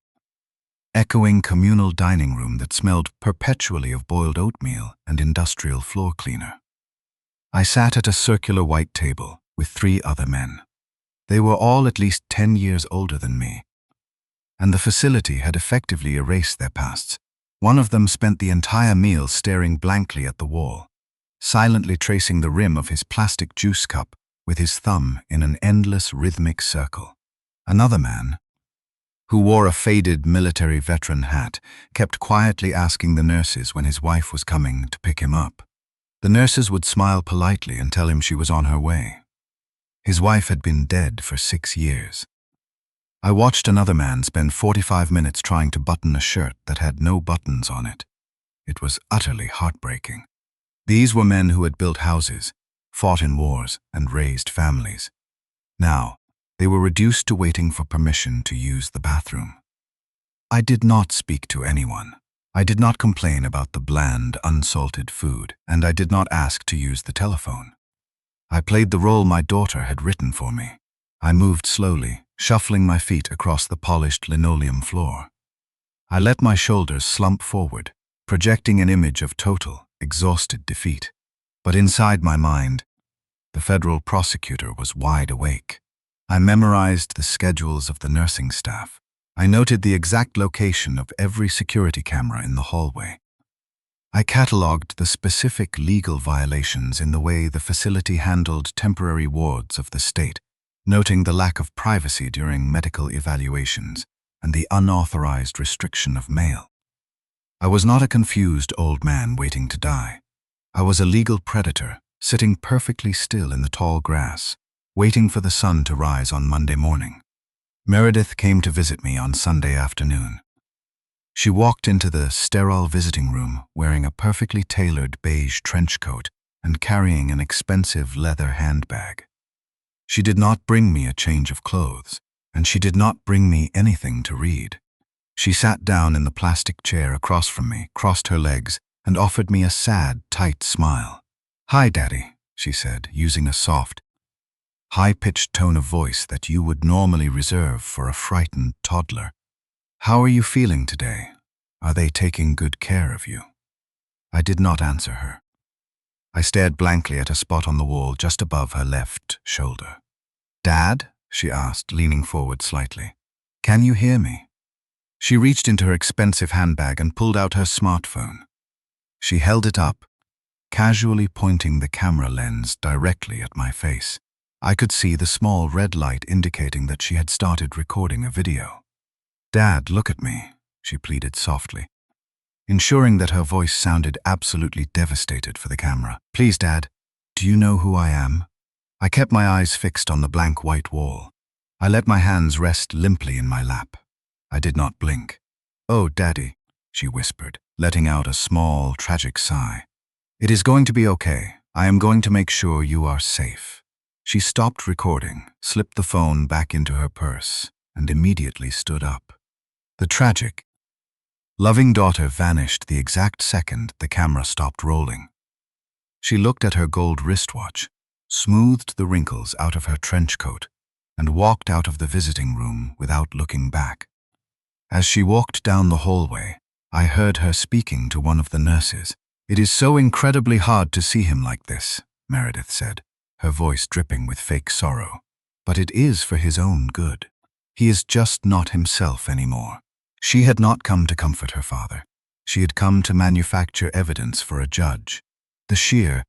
echoing communal dining room that smelled perpetually of boiled oatmeal and industrial floor cleaner. I sat at a circular white table with 3 other men. They were all at least 10 years older than me, and the facility had effectively erased their pasts. One of them spent the entire meal staring blankly at the wall, silently tracing the rim of his plastic juice cup with his thumb in an endless rhythmic circle. Another man, who wore a faded military veteran hat, kept quietly asking the nurses when his wife was coming to pick him up. The nurses would smile politely and tell him she was on her way. His wife had been dead for 6 years. I watched another man spend 45 minutes trying to button a shirt that had no buttons on it. It was utterly heartbreaking. These were men who had built houses, fought in wars, and raised families. Now, they were reduced to waiting for permission to use the bathroom. I did not speak to anyone. I did not complain about the bland, unsalted food, and I did not ask to use the telephone. I played the role my daughter had written for me. I moved slowly, shuffling my feet across the polished linoleum floor. I let my shoulders slump forward, projecting an image of total, exhausted defeat. But inside my mind, the federal prosecutor was wide awake. I memorized the schedules of the nursing staff. I noted the exact location of every security camera in the hallway. I catalogued the specific legal violations in the way the facility handled temporary wards of the state, noting the lack of privacy during medical evaluations and the unauthorized restriction of mail. I was not a confused old man waiting to die. I was a legal predator, sitting perfectly still in the tall grass, waiting for the sun to rise on Monday morning. Meredith came to visit me on Sunday afternoon. She walked into the sterile visiting room wearing a perfectly tailored beige trench coat and carrying an expensive leather handbag. She did not bring me a change of clothes, and she did not bring me anything to read. She sat down in the plastic chair across from me, crossed her legs, and offered me a sad, tight smile. "Hi, Daddy," she said, using a soft, high-pitched tone of voice that you would normally reserve for a frightened toddler. "How are you feeling today? Are they taking good care of you?" I did not answer her. I stared blankly at a spot on the wall just above her left shoulder. "Dad?" she asked, leaning forward slightly. "Can you hear me?" She reached into her expensive handbag and pulled out her smartphone. She held it up, casually pointing the camera lens directly at my face. I could see the small red light indicating that she had started recording a video. "Dad, look at me," she pleaded softly, ensuring that her voice sounded absolutely devastated for the camera. "Please, Dad, do you know who I am?" I kept my eyes fixed on the blank white wall. I let my hands rest limply in my lap. I did not blink. "Oh, Daddy," she whispered, letting out a small, tragic sigh. "It is going to be okay. I am going to make sure you are safe." She stopped recording, slipped the phone back into her purse, and immediately stood up. The tragic, loving daughter vanished the exact second the camera stopped rolling. She looked at her gold wristwatch, smoothed the wrinkles out of her trench coat, and walked out of the visiting room without looking back. As she walked down the hallway, I heard her speaking to one of the nurses. "It is so incredibly hard to see him like this," Meredith said, her voice dripping with fake sorrow. "But it is for his own good. He is just not himself anymore." She had not come to comfort her father. She had come to manufacture evidence for a judge. The sheer,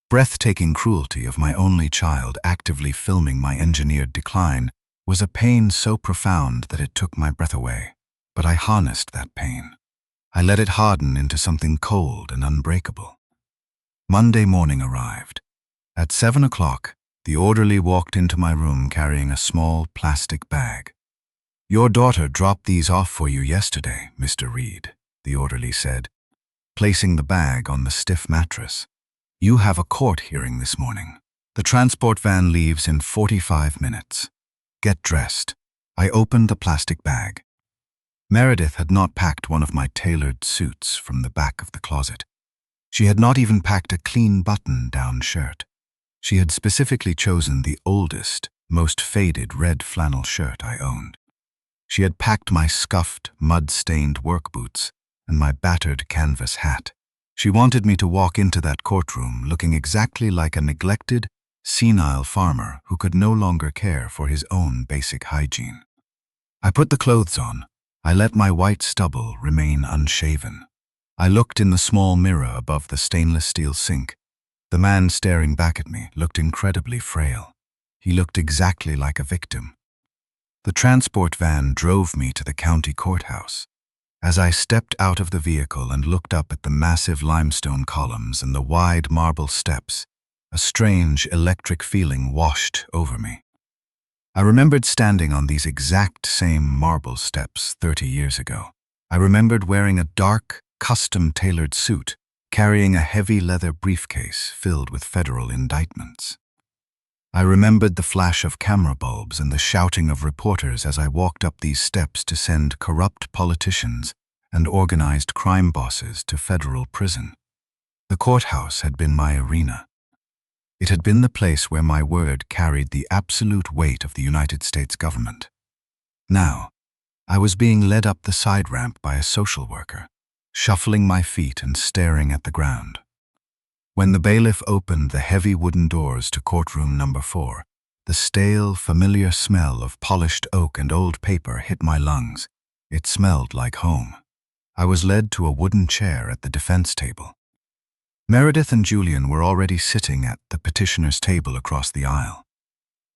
breathtaking cruelty of my only child actively filming my engineered decline was a pain so profound that it took my breath away. But I harnessed that pain. I let it harden into something cold and unbreakable. Monday morning arrived. At 7 o'clock, the orderly walked into my room carrying a small plastic bag. "Your daughter dropped these off for you yesterday, Mr. Reed," the orderly said, placing the bag on the stiff mattress. "You have a court hearing this morning. The transport van leaves in 45 minutes. Get dressed." I opened the plastic bag. Meredith had not packed one of my tailored suits from the back of the closet. She had not even packed a clean button-down shirt. She had specifically chosen the oldest, most faded red flannel shirt I owned. She had packed my scuffed, mud-stained work boots and my battered canvas hat. She wanted me to walk into that courtroom looking exactly like a neglected, senile farmer who could no longer care for his own basic hygiene. I put the clothes on. I let my white stubble remain unshaven. I looked in the small mirror above the stainless steel sink. The man staring back at me looked incredibly frail. He looked exactly like a victim. The transport van drove me to the county courthouse. As I stepped out of the vehicle and looked up at the massive limestone columns and the wide marble steps, a strange electric feeling washed over me. I remembered standing on these exact same marble steps 30 years ago. I remembered wearing a dark, custom-tailored suit, carrying a heavy leather briefcase filled with federal indictments. I remembered the flash of camera bulbs and the shouting of reporters as I walked up these steps to send corrupt politicians and organized crime bosses to federal prison. The courthouse had been my arena. It had been the place where my word carried the absolute weight of the United States government. Now, I was being led up the side ramp by a social worker, shuffling my feet and staring at the ground. When the bailiff opened the heavy wooden doors to courtroom number 4, the stale, familiar smell of polished oak and old paper hit my lungs. It smelled like home. I was led to a wooden chair at the defense table. Meredith and Julian were already sitting at the petitioner's table across the aisle.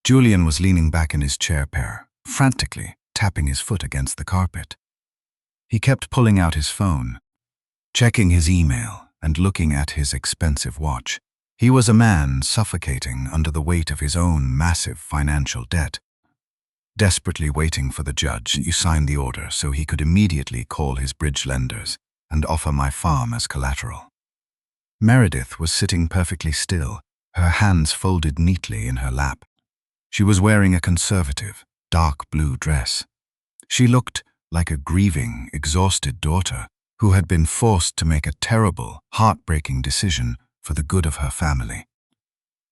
Julian was leaning back in his chair pair, frantically tapping his foot against the carpet. He kept pulling out his phone, checking his email, and looking at his expensive watch. He was a man suffocating under the weight of his own massive financial debt, desperately waiting for the judge to sign the order so he could immediately call his bridge lenders and offer my farm as collateral. Meredith was sitting perfectly still, her hands folded neatly in her lap. She was wearing a conservative, dark blue dress. She looked like a grieving, exhausted daughter who had been forced to make a terrible, heartbreaking decision for the good of her family.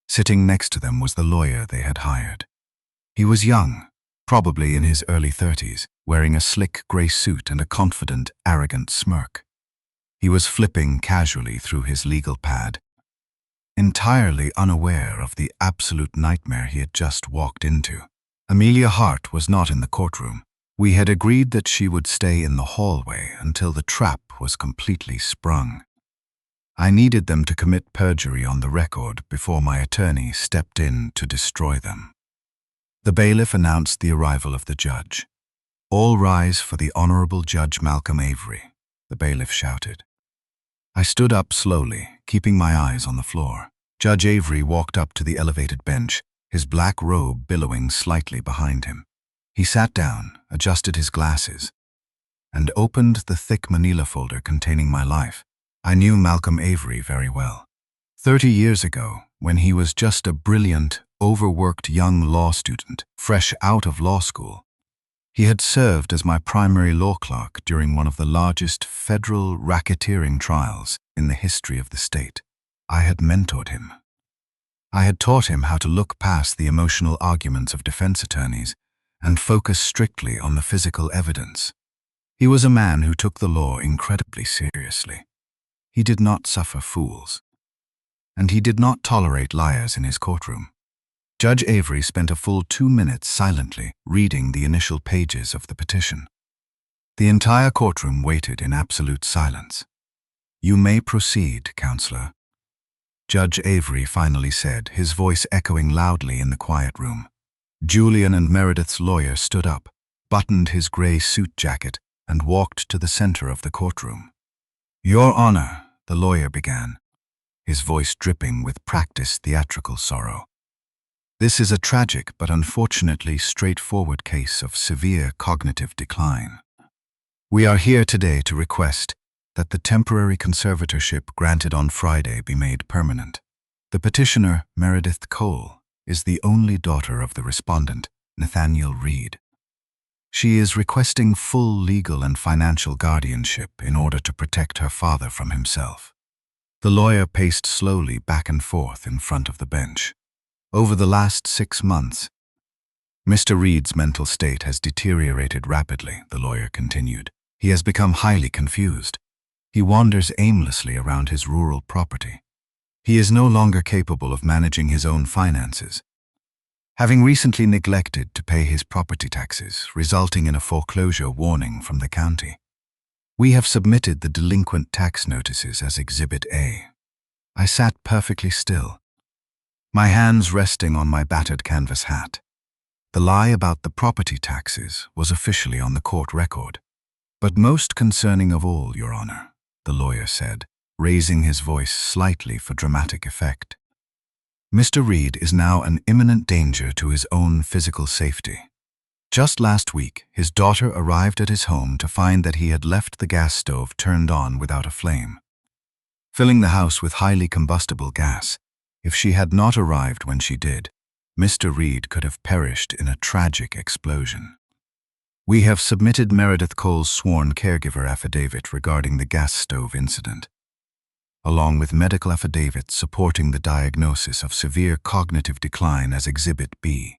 Sitting next to them was the lawyer they had hired. He was young, probably in his early 30s, wearing a slick gray suit and a confident, arrogant smirk. He was flipping casually through his legal pad, entirely unaware of the absolute nightmare he had just walked into. Amelia Hart was not in the courtroom. We had agreed that she would stay in the hallway until the trap was completely sprung. I needed them to commit perjury on the record before my attorney stepped in to destroy them. The bailiff announced the arrival of the judge. "All rise for the Honorable Judge Malcolm Avery," the bailiff shouted. I stood up slowly, keeping my eyes on the floor. Judge Avery walked up to the elevated bench, his black robe billowing slightly behind him. He sat down, adjusted his glasses, and opened the thick manila folder containing my life. I knew Malcolm Avery very well. 30 years ago, when he was just a brilliant, overworked young law student, fresh out of law school, he had served as my primary law clerk during one of the largest federal racketeering trials in the history of the state. I had mentored him. I had taught him how to look past the emotional arguments of defense attorneys and focus strictly on the physical evidence. He was a man who took the law incredibly seriously. He did not suffer fools, and he did not tolerate liars in his courtroom. Judge Avery spent a full 2 minutes silently reading the initial pages of the petition. The entire courtroom waited in absolute silence. "You may proceed, Counselor," Judge Avery finally said, his voice echoing loudly in the quiet room. Julian and Meredith's lawyer stood up, buttoned his gray suit jacket, and walked to the center of the courtroom. "Your Honor," the lawyer began, his voice dripping with practiced theatrical sorrow. "This is a tragic but unfortunately straightforward case of severe cognitive decline. We are here today to request that the temporary conservatorship granted on Friday be made permanent. The petitioner, Meredith Cole, is the only daughter of the respondent, Nathaniel Reed. She is requesting full legal and financial guardianship in order to protect her father from himself." The lawyer paced slowly back and forth in front of the bench. "Over the last 6 months, Mr. Reed's mental state has deteriorated rapidly," the lawyer continued. "He has become highly confused. He wanders aimlessly around his rural property. He is no longer capable of managing his own finances, having recently neglected to pay his property taxes, resulting in a foreclosure warning from the county. We have submitted the delinquent tax notices as Exhibit A." I sat perfectly still, my hands resting on my battered canvas hat. The lie about the property taxes was officially on the court record. "But most concerning of all, Your Honor," the lawyer said, raising his voice slightly for dramatic effect, "Mr. Reed is now an imminent danger to his own physical safety. Just last week, his daughter arrived at his home to find that he had left the gas stove turned on without a flame, filling the house with highly combustible gas. If she had not arrived when she did, Mr. Reed could have perished in a tragic explosion. We have submitted Meredith Cole's sworn caregiver affidavit regarding the gas stove incident, along with medical affidavits supporting the diagnosis of severe cognitive decline as Exhibit B."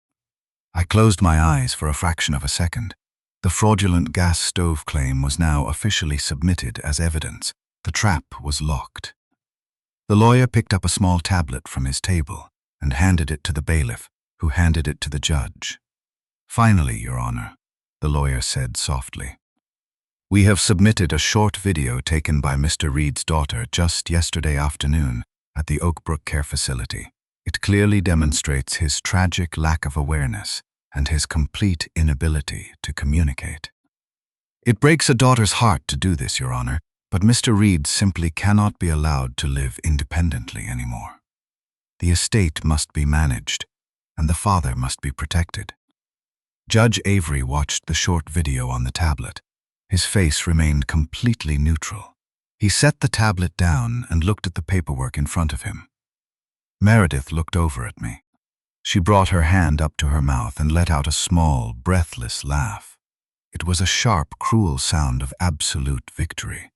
I closed my eyes for a fraction of a second. The fraudulent gas stove claim was now officially submitted as evidence. The trap was locked. The lawyer picked up a small tablet from his table and handed it to the bailiff, who handed it to the judge. "Finally, Your Honor," the lawyer said softly, "we have submitted a short video taken by Mr. Reed's daughter just yesterday afternoon at the Oakbrook care facility. It clearly demonstrates his tragic lack of awareness and his complete inability to communicate. It breaks a daughter's heart to do this, Your Honor, but Mr. Reed simply cannot be allowed to live independently anymore. The estate must be managed, and the father must be protected." Judge Avery watched the short video on the tablet. His face remained completely neutral. He set the tablet down and looked at the paperwork in front of him. Meredith looked over at me. She brought her hand up to her mouth and let out a small, breathless laugh. It was a sharp, cruel sound of absolute victory.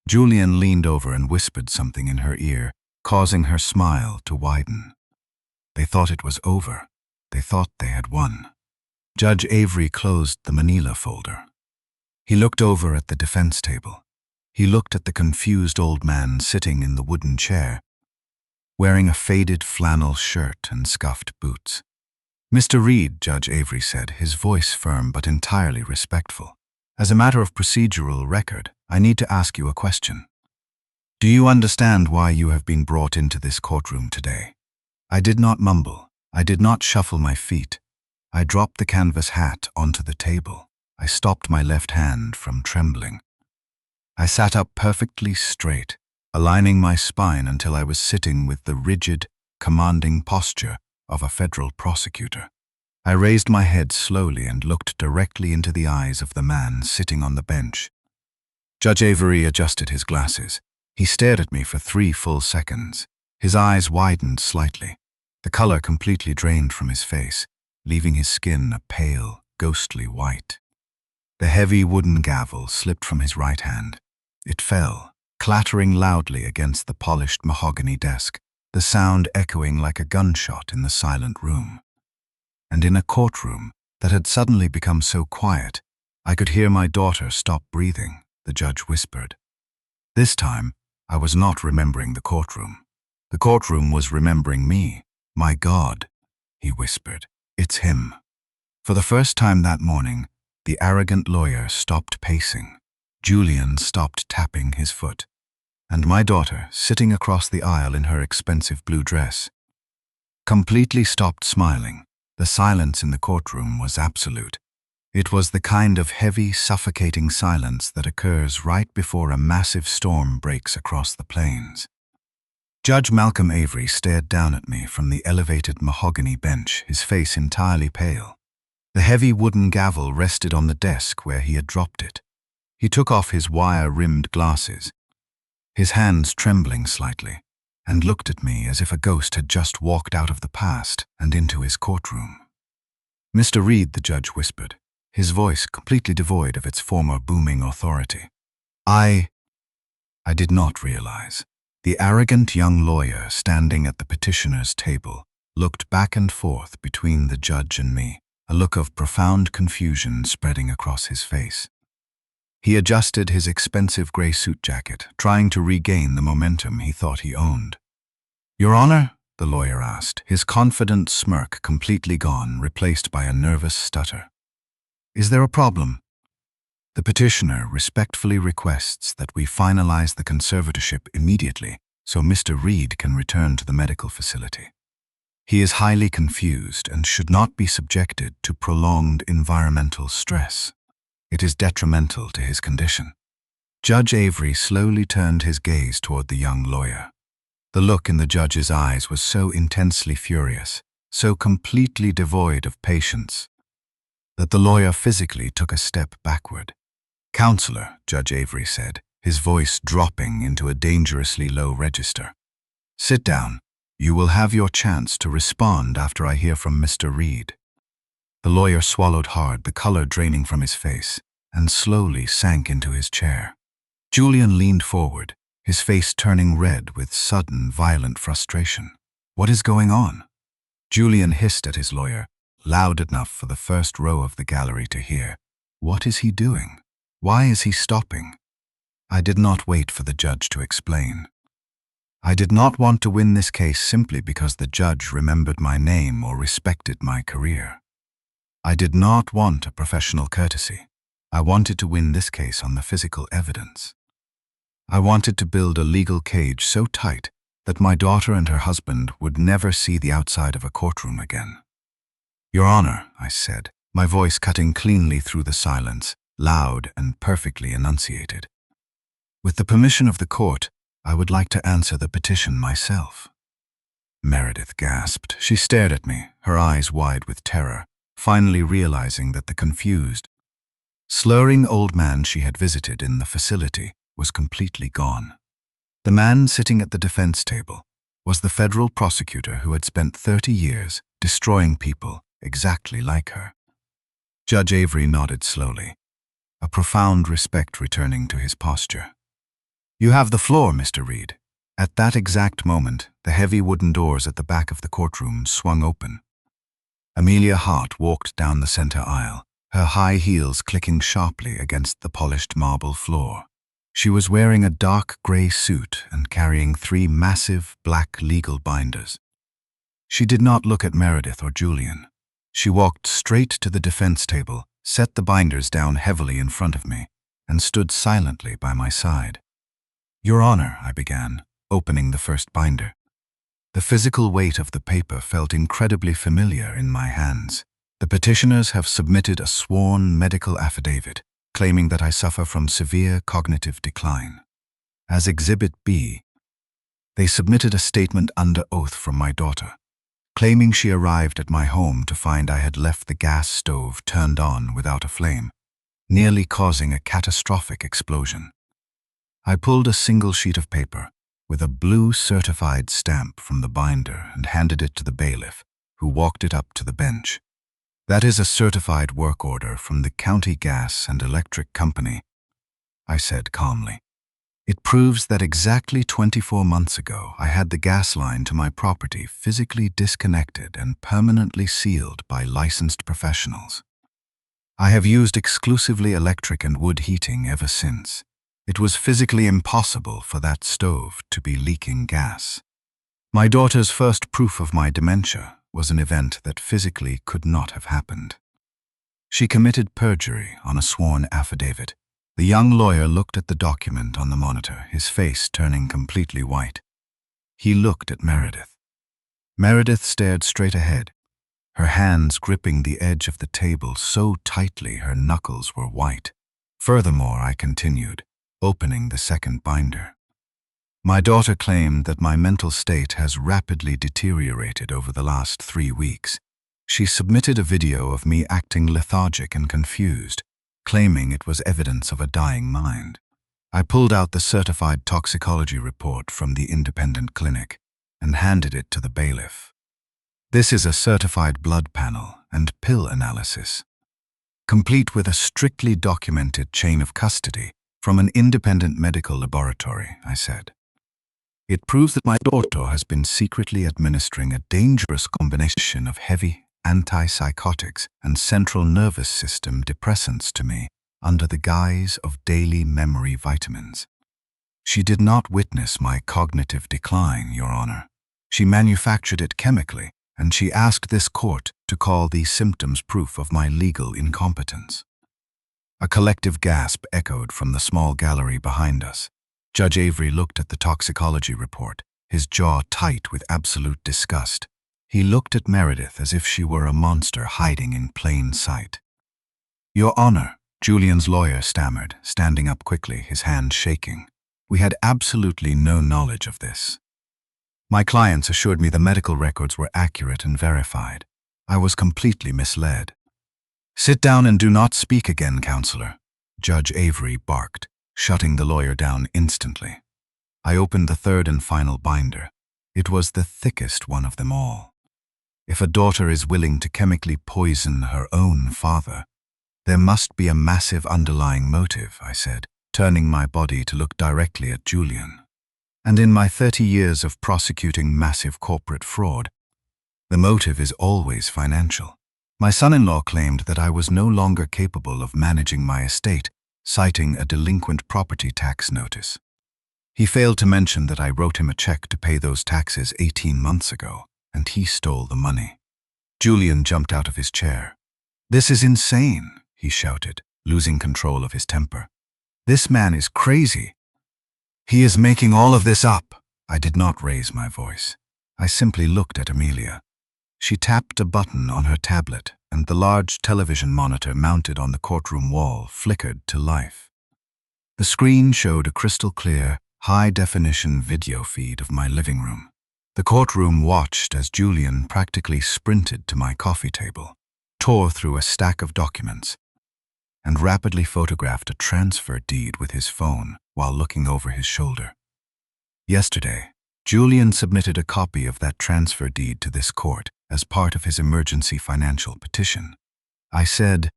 Julian leaned over and whispered something in her ear, causing her smile to widen. They thought it was over. They thought they had won. Judge Avery closed the manila folder. He looked over at the defense table. He looked at the confused old man sitting in the wooden chair, wearing a faded flannel shirt and scuffed boots. "Mr. Reed," Judge Avery said, his voice firm but entirely respectful, "as a matter of procedural record, I need to ask you a question. Do you understand why you have been brought into this courtroom today?" I did not mumble. I did not shuffle my feet. I dropped the canvas hat onto the table. I stopped my left hand from trembling. I sat up perfectly straight, aligning my spine until I was sitting with the rigid, commanding posture of a federal prosecutor. I raised my head slowly and looked directly into the eyes of the man sitting on the bench. Judge Avery adjusted his glasses. He stared at me for 3 full seconds. His eyes widened slightly. The color completely drained from his face, leaving his skin a pale, ghostly white. The heavy wooden gavel slipped from his right hand. It fell, clattering loudly against the polished mahogany desk, the sound echoing like a gunshot in the silent room. And in a courtroom that had suddenly become so quiet, I could hear my daughter stop breathing, the judge whispered. This time, I was not remembering the courtroom. The courtroom was remembering me. My God, he whispered, it's him. For the first time that morning, the arrogant lawyer stopped pacing. Julian stopped tapping his foot. And my daughter, sitting across the aisle in her expensive blue dress, completely stopped smiling. The silence in the courtroom was absolute. It was the kind of heavy, suffocating silence that occurs right before a massive storm breaks across the plains. Judge Malcolm Avery stared down at me from the elevated mahogany bench, his face entirely pale. The heavy wooden gavel rested on the desk where he had dropped it. He took off his wire-rimmed glasses, his hands trembling slightly, and looked at me as if a ghost had just walked out of the past and into his courtroom. "Mr. Reed," the judge whispered, his voice completely devoid of its former booming authority. I did not realize. The arrogant young lawyer standing at the petitioner's table looked back and forth between the judge and me, a look of profound confusion spreading across his face. He adjusted his expensive gray suit jacket, trying to regain the momentum he thought he owned. "Your Honor?" the lawyer asked, his confident smirk completely gone, replaced by a nervous stutter. "Is there a problem?" "The petitioner respectfully requests that we finalize the conservatorship immediately so Mr. Reed can return to the medical facility. He is highly confused and should not be subjected to prolonged environmental stress. It is detrimental to his condition." Judge Avery slowly turned his gaze toward the young lawyer. The look in the judge's eyes was so intensely furious, so completely devoid of patience, that the lawyer physically took a step backward. "Counselor," Judge Avery said, his voice dropping into a dangerously low register. "Sit down. You will have your chance to respond after I hear from Mr. Reed." The lawyer swallowed hard, the color draining from his face, and slowly sank into his chair. Julian leaned forward, his face turning red with sudden, violent frustration. "What is going on?" Julian hissed at his lawyer, loud enough for the first row of the gallery to hear. "What is he doing? Why is he stopping?" I did not wait for the judge to explain. I did not want to win this case simply because the judge remembered my name or respected my career. I did not want a professional courtesy. I wanted to win this case on the physical evidence. I wanted to build a legal cage so tight that my daughter and her husband would never see the outside of a courtroom again. "Your Honor," I said, my voice cutting cleanly through the silence, loud and perfectly enunciated. "With the permission of the court, I would like to answer the petition myself." Meredith gasped. She stared at me, her eyes wide with terror, finally realizing that the confused, slurring old man she had visited in the facility was completely gone. The man sitting at the defense table was the federal prosecutor who had spent 30 years destroying people exactly like her. Judge Avery nodded slowly, a profound respect returning to his posture. "You have the floor, Mr. Reed." At that exact moment, the heavy wooden doors at the back of the courtroom swung open. Amelia Hart walked down the center aisle, her high heels clicking sharply against the polished marble floor. She was wearing a dark gray suit and carrying 3 massive black legal binders. She did not look at Meredith or Julian. She walked straight to the defense table, set the binders down heavily in front of me, and stood silently by my side. "Your Honor," I began, opening the first binder. The physical weight of the paper felt incredibly familiar in my hands. "The petitioners have submitted a sworn medical affidavit claiming that I suffer from severe cognitive decline. As Exhibit B, they submitted a statement under oath from my daughter, claiming she arrived at my home to find I had left the gas stove turned on without a flame, nearly causing a catastrophic explosion. I pulled a single sheet of paper with a blue certified stamp from the binder and handed it to the bailiff, who walked it up to the bench. "That is a certified work order from the County Gas and Electric Company," I said calmly. "It proves that exactly 24 months ago I had the gas line to my property physically disconnected and permanently sealed by licensed professionals. I have used exclusively electric and wood heating ever since. It was physically impossible for that stove to be leaking gas. My daughter's first proof of my dementia was an event that physically could not have happened. She committed perjury on a sworn affidavit." The young lawyer looked at the document on the monitor, his face turning completely white. He looked at Meredith. Meredith stared straight ahead, her hands gripping the edge of the table so tightly her knuckles were white. "Furthermore," I continued, opening the second binder, "my daughter claimed that my mental state has rapidly deteriorated over the last 3 weeks. She submitted a video of me acting lethargic and confused, claiming it was evidence of a dying mind. I pulled out the certified toxicology report from the independent clinic and handed it to the bailiff. This is a certified blood panel and pill analysis, complete with a strictly documented chain of custody from an independent medical laboratory," I said. "It proves that my daughter has been secretly administering a dangerous combination of heavy antipsychotics and central nervous system depressants to me under the guise of daily memory vitamins. She did not witness my cognitive decline, Your Honor. She manufactured it chemically, and she asked this court to call these symptoms proof of my legal incompetence." A collective gasp echoed from the small gallery behind us. Judge Avery looked at the toxicology report, his jaw tight with absolute disgust. He looked at Meredith as if she were a monster hiding in plain sight. "Your Honor," Julian's lawyer stammered, standing up quickly, his hand shaking. "We had absolutely no knowledge of this. My clients assured me the medical records were accurate and verified. I was completely misled." "Sit down and do not speak again, Counselor," Judge Avery barked, shutting the lawyer down instantly. I opened the third and final binder. It was the thickest one of them all. "If a daughter is willing to chemically poison her own father, there must be a massive underlying motive," I said, turning my body to look directly at Julian. "And in my 30 years of prosecuting massive corporate fraud, the motive is always financial. My son-in-law claimed that I was no longer capable of managing my estate, citing a delinquent property tax notice. He failed to mention that I wrote him a check to pay those taxes 18 months ago, and he stole the money." Julian jumped out of his chair. "This is insane," he shouted, losing control of his temper. "This man is crazy. He is making all of this up." I did not raise my voice. I simply looked at Amelia. She tapped a button on her tablet, and the large television monitor mounted on the courtroom wall flickered to life. The screen showed a crystal-clear, high-definition video feed of my living room. The courtroom watched as Julian practically sprinted to my coffee table, tore through a stack of documents, and rapidly photographed a transfer deed with his phone while looking over his shoulder. Yesterday, Julian submitted a copy of that transfer deed to this court as part of his emergency financial petition. I said,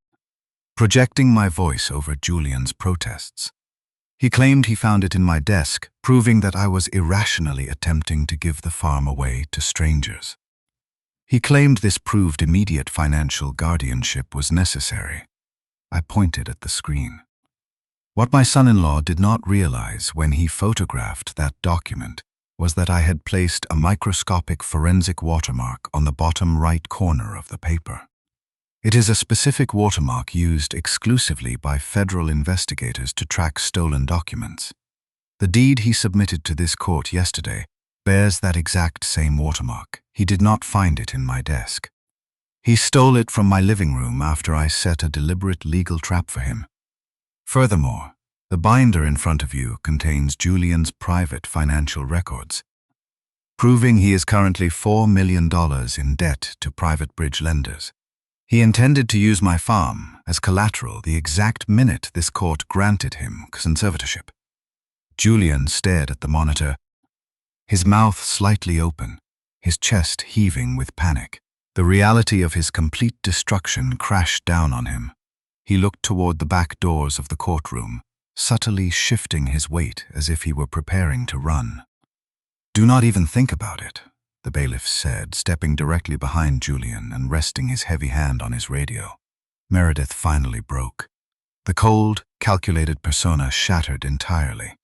projecting my voice over Julian's protests. He claimed he found it in my desk, proving that I was irrationally attempting to give the farm away to strangers. He claimed this proved immediate financial guardianship was necessary. I pointed at the screen. What my son-in-law did not realize when he photographed that document was that I had placed a microscopic forensic watermark on the bottom right corner of the paper. It is a specific watermark used exclusively by federal investigators to track stolen documents. The deed he submitted to this court yesterday bears that exact same watermark. He did not find it in my desk. He stole it from my living room after I set a deliberate legal trap for him. Furthermore, the binder in front of you contains Julian's private financial records. proving he is currently $4 million in debt to private bridge lenders. He intended to use my farm as collateral the exact minute this court granted him conservatorship. Julian stared at the monitor, his mouth slightly open, his chest heaving with panic. The reality of his complete destruction crashed down on him. He looked toward the back doors of the courtroom, subtly shifting his weight as if he were preparing to run. "Do not even think about it," the bailiff said, stepping directly behind Julian and resting his heavy hand on his radio. Meredith finally broke. The cold, calculated persona shattered entirely.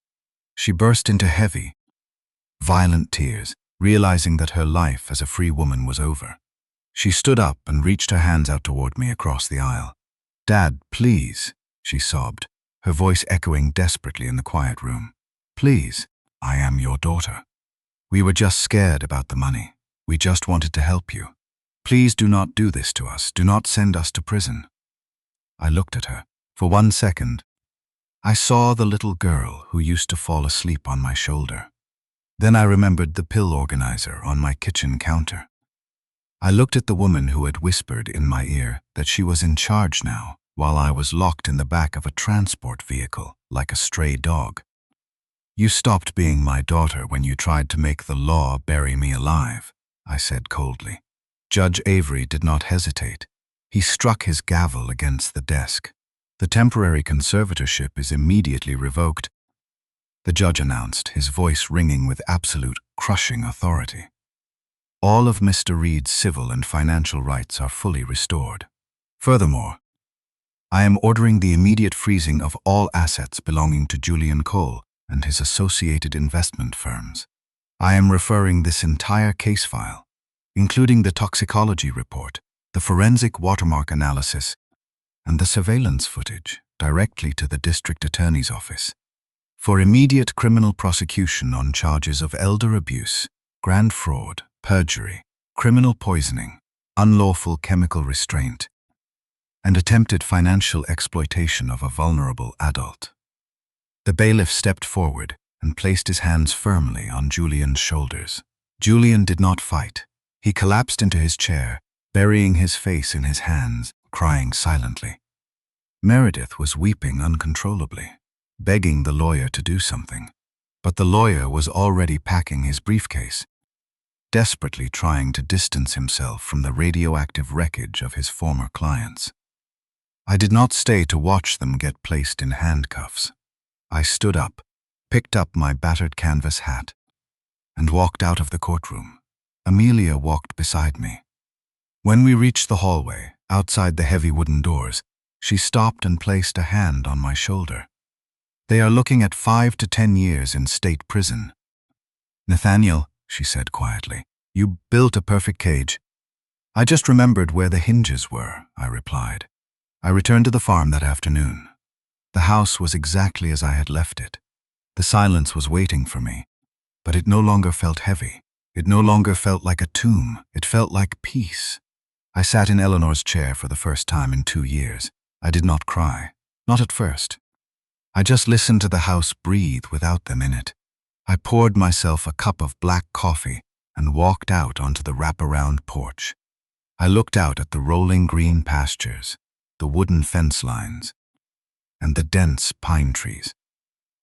She burst into heavy, violent tears, realizing that her life as a free woman was over. She stood up and reached her hands out toward me across the aisle. "Dad, please," she sobbed, her voice echoing desperately in the quiet room. "Please, I am your daughter. We were just scared about the money. We just wanted to help you. Please do not do this to us. Do not send us to prison." I looked at her. For 1 second, I saw the little girl who used to fall asleep on my shoulder. Then I remembered the pill organizer on my kitchen counter. I looked at the woman who had whispered in my ear that she was in charge now, while I was locked in the back of a transport vehicle like a stray dog. "You stopped being my daughter when you tried to make the law bury me alive," I said coldly. Judge Avery did not hesitate. He struck his gavel against the desk. "The temporary conservatorship is immediately revoked," the judge announced, his voice ringing with absolute, crushing authority. "All of Mr. Reed's civil and financial rights are fully restored. Furthermore, I am ordering the immediate freezing of all assets belonging to Julian Cole and his associated investment firms. I am referring this entire case file, including the toxicology report, the forensic watermark analysis, and the surveillance footage, directly to the district attorney's office, for immediate criminal prosecution on charges of elder abuse, grand fraud, perjury, criminal poisoning, unlawful chemical restraint, and attempted financial exploitation of a vulnerable adult." The bailiff stepped forward and placed his hands firmly on Julian's shoulders. Julian did not fight. He collapsed into his chair, burying his face in his hands, crying silently. Meredith was weeping uncontrollably, begging the lawyer to do something. But the lawyer was already packing his briefcase, desperately trying to distance himself from the radioactive wreckage of his former clients. I did not stay to watch them get placed in handcuffs. I stood up, picked up my battered canvas hat, and walked out of the courtroom. Amelia walked beside me. When we reached the hallway, outside the heavy wooden doors, she stopped and placed a hand on my shoulder. "They are looking at 5 to 10 years in state prison." "Nathaniel," she said quietly, "you built a perfect cage." "I just remembered where the hinges were," I replied. I returned to the farm that afternoon. The house was exactly as I had left it. The silence was waiting for me, but it no longer felt heavy. It no longer felt like a tomb. It felt like peace. I sat in Eleanor's chair for the first time in 2 years. I did not cry. Not at first. I just listened to the house breathe without them in it. I poured myself a cup of black coffee and walked out onto the wraparound porch. I looked out at the rolling green pastures, the wooden fence lines, and the dense pine trees.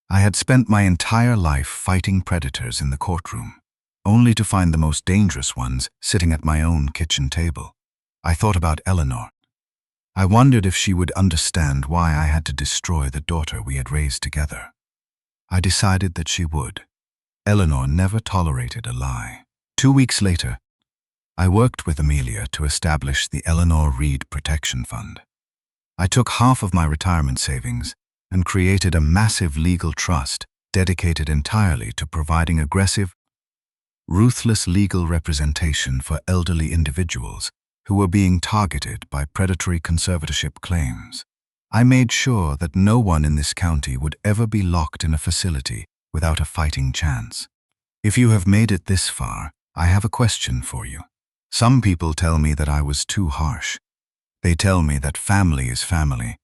I had spent my entire life fighting predators in the courtroom, only to find the most dangerous ones sitting at my own kitchen table. I thought about Eleanor. I wondered if she would understand why I had to destroy the daughter we had raised together. I decided that she would. Eleanor never tolerated a lie. 2 weeks later, I worked with Amelia to establish the Eleanor Reed Protection Fund. I took half of my retirement savings and created a massive legal trust dedicated entirely to providing aggressive, ruthless legal representation for elderly individuals who were being targeted by predatory conservatorship claims. I made sure that no one in this county would ever be locked in a facility without a fighting chance. If you have made it this far, I have a question for you. Some people tell me that I was too harsh. They tell me that family is family,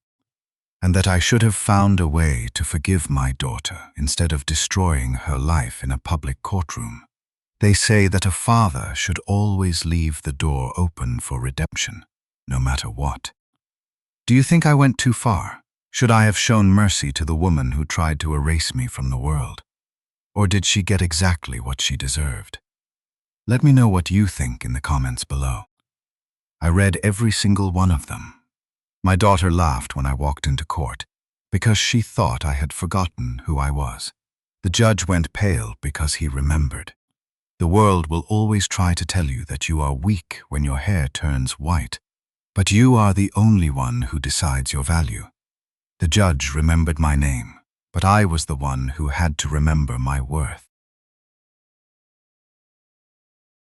and that I should have found a way to forgive my daughter instead of destroying her life in a public courtroom. They say that a father should always leave the door open for redemption, no matter what. Do you think I went too far? Should I have shown mercy to the woman who tried to erase me from the world? Or did she get exactly what she deserved? Let me know what you think in the comments below. I read every single one of them. My daughter laughed when I walked into court because she thought I had forgotten who I was. The judge went pale because he remembered. The world will always try to tell you that you are weak when your hair turns white, but you are the only one who decides your value. The judge remembered my name, but I was the one who had to remember my worth.